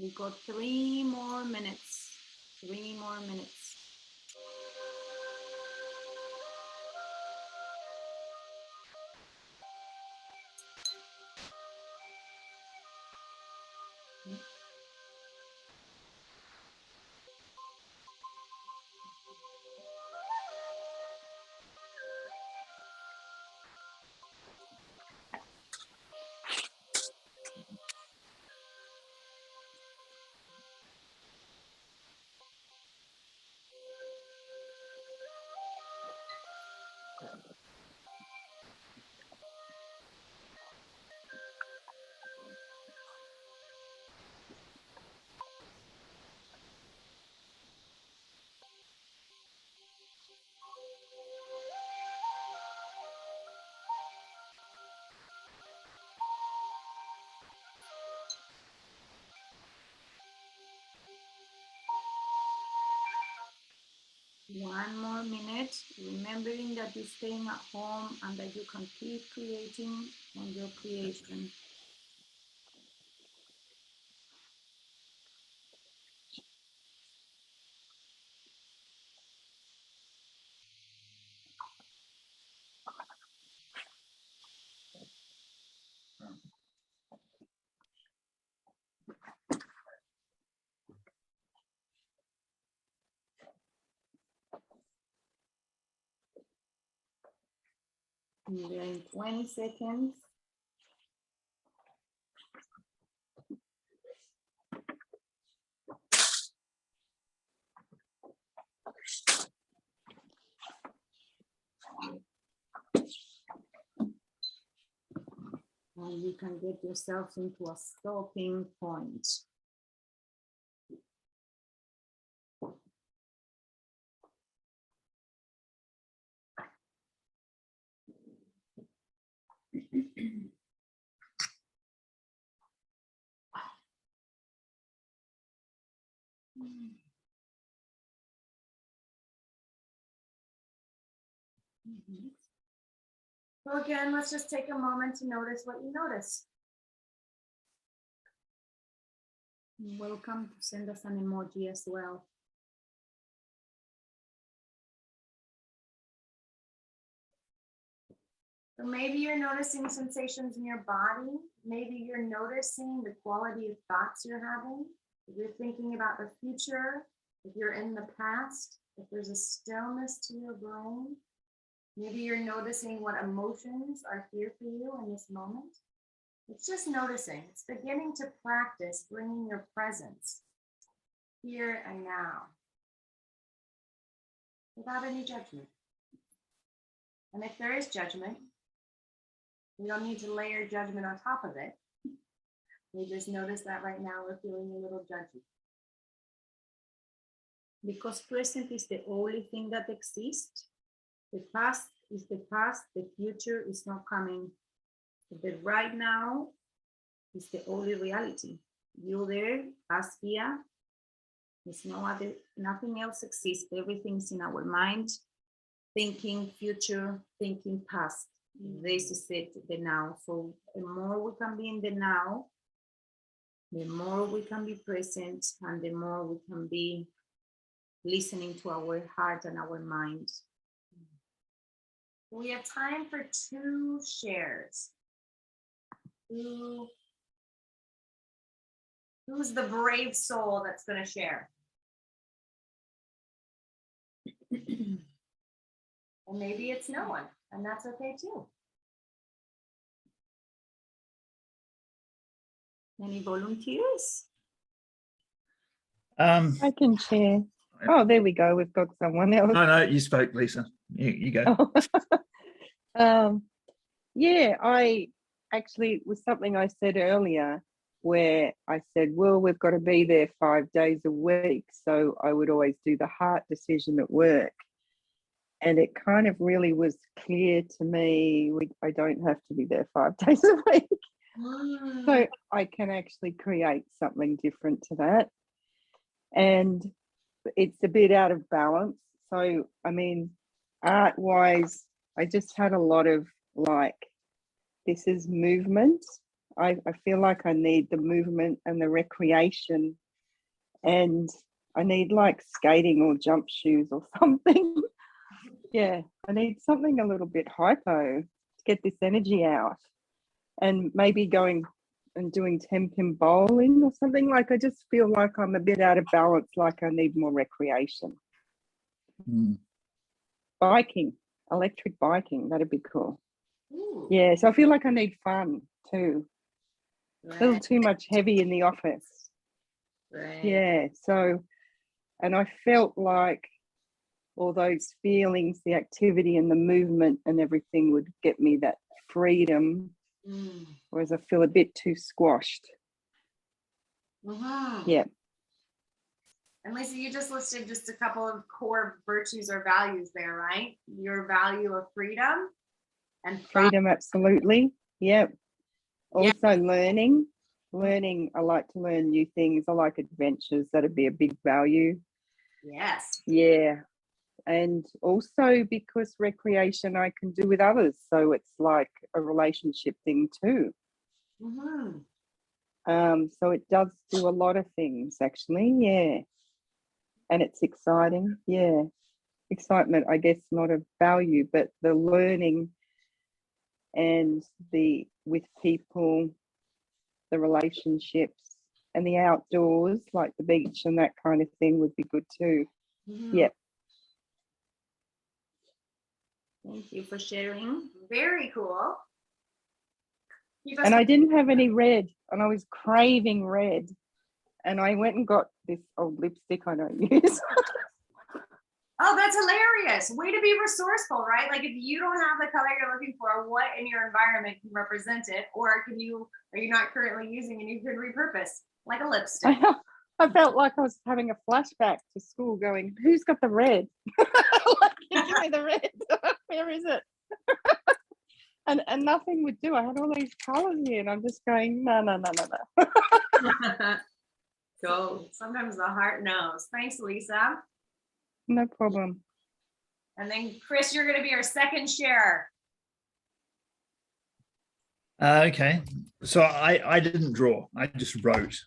We got 3 more minutes. 3 more minutes. One more minute, remembering that you're staying at home and that you can keep creating on your creation. And then 20 seconds. And you can get yourself into a stopping point. So again, let's just take a moment to notice what you notice. Welcome to send us an emoji as well. So maybe you're noticing sensations in your body. Maybe you're noticing the quality of thoughts you're having. If you're thinking about the future, if you're in the past, if there's a stillness to your brain, maybe you're noticing what emotions are here for you in this moment. It's just noticing. It's beginning to practice bringing your presence here and now without any judgment. And if there is judgment, we don't need to layer judgment on top of it. We just notice that right now we're feeling a little judgy. Because present is the only thing that exists. The past is the past, the future is not coming. The right now is the only reality. You there, us here, there's no other, nothing else exists. Everything's in our mind, thinking future, thinking past. This is it, the now. So the more we can be in the now, the more we can be present, and the more we can be listening to our heart and our mind. We have time for 2 shares. Who's the brave soul that's going to share? And maybe it's no one, and that's okay too. Any volunteers? I can share. Oh, there we go. We've got someone else. No, you spoke, Lisa. You go. Yeah, I actually, it was something I said earlier where I said, well, we've got to be there 5 days a week. So I would always do the heart decision at work. And it kind of really was clear to me, I don't have to be there 5 days a week. So I can actually create something different to that. And it's a bit out of balance. So, I mean, art-wise, I just had a lot of like, this is movement. I feel like I need the movement and the recreation, and I need like skating or jump shoes or something. Yeah, I need something a little bit hypo to get this energy out, and maybe going and doing 10-pin bowling or something. Like, I just feel like I'm a bit out of balance, like I need more recreation. Mm. Biking, electric biking, that'd be cool. Ooh, Yeah, so I feel like I need fun too. A little right, too much heavy in the office. right. Yeah, so, and I felt like all those feelings, the activity and the movement and everything would get me that freedom, Mm. whereas I feel a bit too squashed. Mhm. Yeah. And Lisa, you just listed just a couple of core virtues or values there, right? Your value of freedom and fun. Freedom, absolutely. Yeah. Yeah. Also learning. I like to learn new things. I like adventures. That'd be a big value. Yes. Yeah. And also because recreation I can do with others. So it's like a relationship thing too. Mhm. So it does do a lot of things actually. Yeah. And it's exciting. Yeah. Excitement, I guess, not a value, but the learning and the with people, the relationships and the outdoors, like the beach and that kind of thing would be good too. Mhm. Yeah. Thank you for sharing. Very cool. Keep us- And I didn't have any red and I was craving red. And I went and got this old lipstick I don't use. Oh, that's hilarious. Way to be resourceful, right? Like if you don't have the color you're looking for, what in your environment can represent it? Or are you not currently using and you can repurpose like a lipstick? I felt like I was having a flashback to school going, who's got the red? Like, give me the red. Where is it? and nothing would do. I had all these colours here and I'm just going, no. So sometimes the heart knows. Thanks, Lisa. No problem. And then Chris, you're going to be our second share. Okay, so I didn't draw, I just wrote.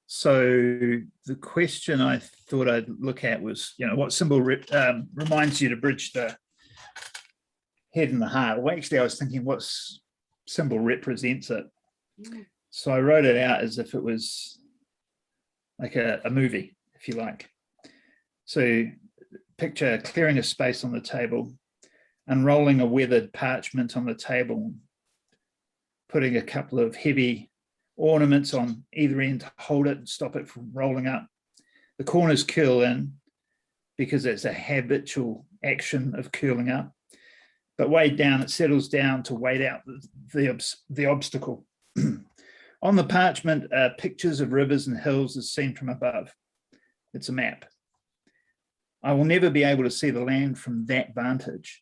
So the question I thought I'd look at was, what symbol reminds you to bridge the head and the heart? Well, actually, I was thinking what symbol represents it. So I wrote it out as if it was like a movie, if you like. So picture clearing a space on the table, unrolling a weathered parchment on the table, putting a couple of heavy ornaments on either end to hold it and stop it from rolling up. The corners curl in because it's a habitual action of curling up. But weighed down, it settles down to wait out the obstacle. On the parchment are pictures of rivers and hills as seen from above. It's a map. I will never be able to see the land from that vantage,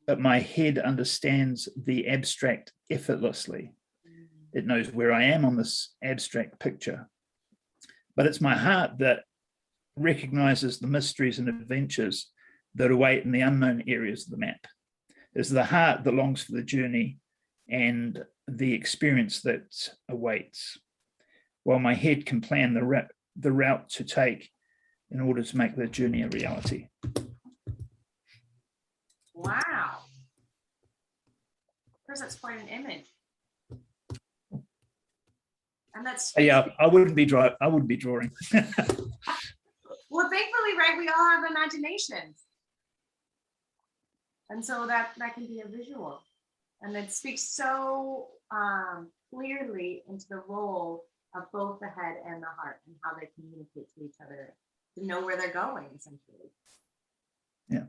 but my head understands the abstract effortlessly. It knows where I am on this abstract picture. But it's my heart that recognizes the mysteries and adventures that await in the unknown areas of the map. It's the heart that longs for the journey and the experience that awaits, while my head can plan the route to take in order to make the journey a reality. Wow. Chris, that's quite an image. And that's Yeah, I wouldn't be drawing. well, thankfully, right? We all have imaginations. And so that can be a visual. And it speaks so clearly into the role of both the head and the heart and how they communicate to each other to know where they're going, essentially. Yeah.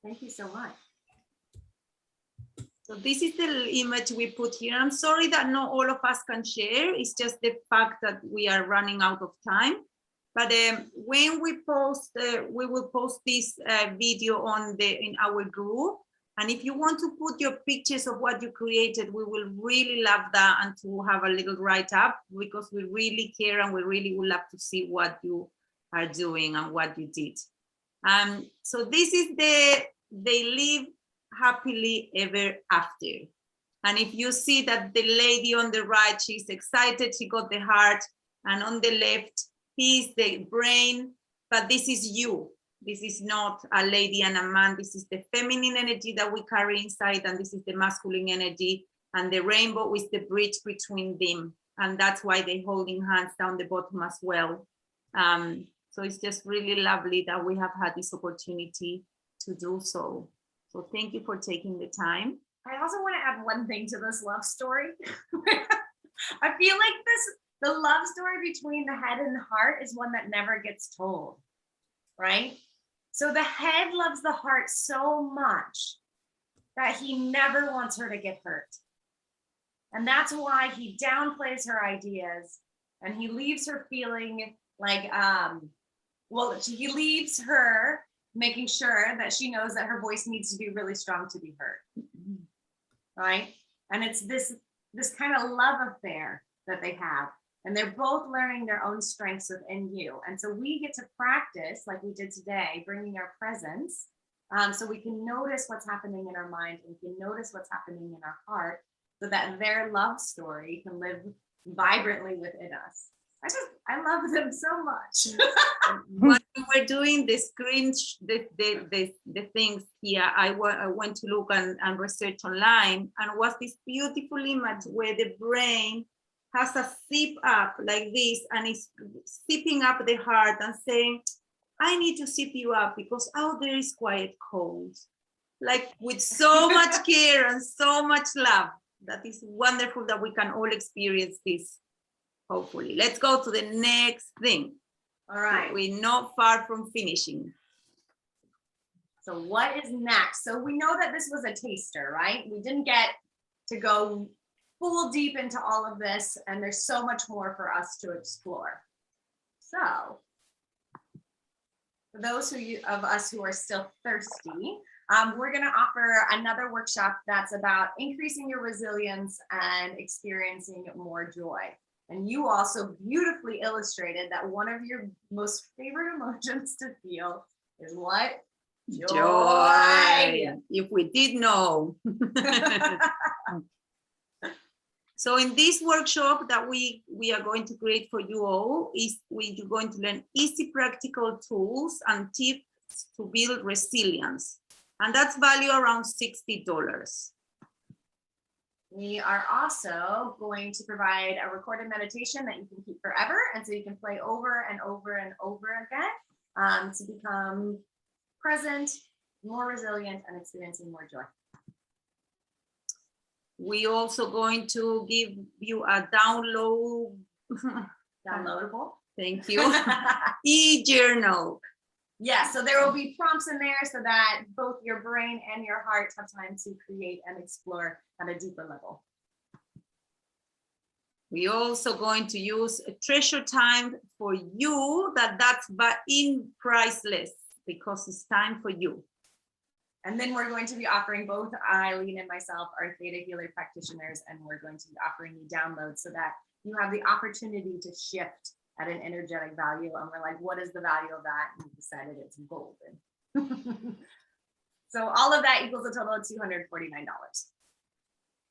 Thank you so much. So this is the image we put here. I'm sorry that not all of us can share. It's just the fact that we are running out of time. But when we post, we will post this video in our group. And if you want to put your pictures of what you created, we will really love that, and to have a little write-up, because we really care and we really would love to see what you are doing and what you did. So this is they live happily ever after. And if you see that the lady on the right, she's excited, she got the heart, and on the left, he's the brain, but this is you. This is not a lady and a man. This is the feminine energy that we carry inside, and this is the masculine energy, and the rainbow is the bridge between them. And that's why they're holding hands down the bottom as well. So it's just really lovely that we have had this opportunity to do so. So thank you for taking the time. I also want to add one thing to this love story. I feel like the love story between the head and the heart is one that never gets told, right? So the head loves the heart so much that he never wants her to get hurt. And that's why he downplays her ideas and he leaves her feeling like, he leaves her making sure that she knows that her voice needs to be really strong to be heard, right? And it's this kind of love affair that they have. And they're both learning their own strengths within you. And so we get to practice, like we did today, bringing our presence so we can notice what's happening in our mind and we can notice what's happening in our heart so that their love story can live vibrantly within us. I love them so much. When we were doing the screen, the things here, I went to look and research online, and was this beautiful image where the brain has a zip up like this, and it's zipping up the heart and saying, I need to zip you up because out there is quite cold. Like with so much care and so much love. That is wonderful that we can all experience this. Hopefully. Let's go to the next thing. All right. We're not far from finishing. So what is next? So we know that this was a taster, right? We didn't get to go full deep into all of this, and there's so much more for us to explore. So for those of us who are still thirsty, we're going to offer another workshop that's about increasing your resilience and experiencing more joy. And you also beautifully illustrated that one of your most favorite emotions to feel is what? Joy. If we did know. So in this workshop that we are going to create for you all, you're going to learn easy practical tools and tips to build resilience. And that's value around $60. We are also going to provide a recorded meditation that you can keep forever. And so you can play over and over and over again to become present, more resilient, and experiencing more joy. We also going to give you a Downloadable. Thank you. E-journal. Yeah, so there will be prompts in there so that both your brain and your heart have time to create and explore at a deeper level. We also going to use a treasure time for you that's priceless because it's time for you. And then we're going to be offering, both Eileen and myself are Theta Healer practitioners, and we're going to be offering you downloads so that you have the opportunity to shift at an energetic value. And we're like, what is the value of that? And we decided it's golden. So all of that equals a total of $249.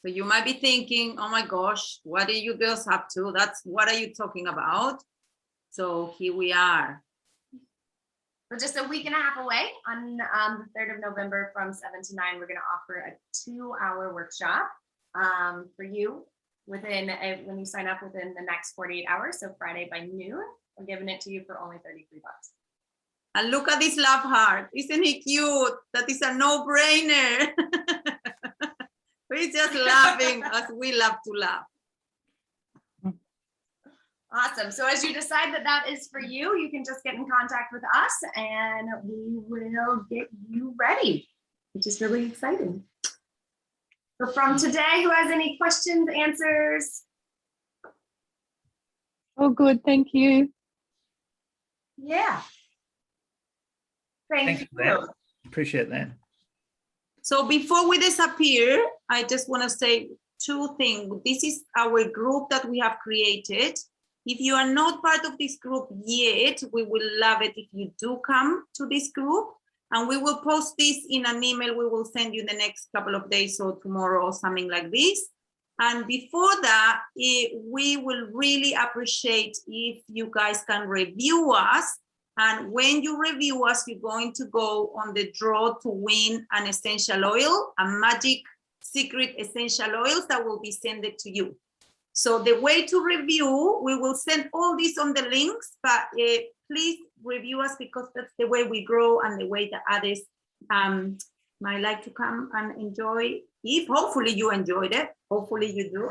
So you might be thinking, oh my gosh, what are you girls up to? What are you talking about? So here we are. So just a week and a half away, on the 3rd of November from 7 to 9, we're going to offer a 2-hour workshop for you when you sign up within the next 48 hours. So Friday by noon, we're giving it to you for only $33. And look at this love heart. Isn't he cute? That is a no-brainer. We're just laughing as we love to laugh. Awesome. So as you decide that is for you, you can just get in contact with us and we will get you ready, which is really exciting. So from today, who has any questions, answers? Oh, good. Thank you. Yeah. Thank you. for that. Appreciate that. So before we disappear, I just want to say 2 things. This is our group that we have created. If you are not part of this group yet, we will love it if you do come to this group. And we will post this in an email. We will send you the next couple of days or tomorrow or something like this. And before that, we will really appreciate if you guys can review us. And when you review us, you're going to go on the draw to win an essential oil, a magic secret essential oils that will be sent to you. So the way to review, we will send all this on the links, but please review us because that's the way we grow and the way that others might like to come and enjoy. If hopefully you enjoyed it, hopefully you do.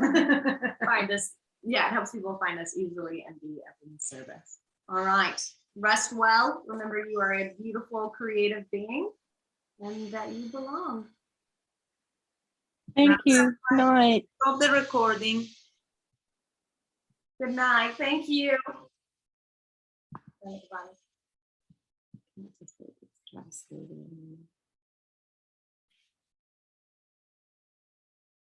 Find us. Yeah, it helps people find us easily and be of service. All right. Rest well. Remember, you are a beautiful, creative being and that you belong. Thank you. Night. Stop the recording. Good night. Thank you. Bye.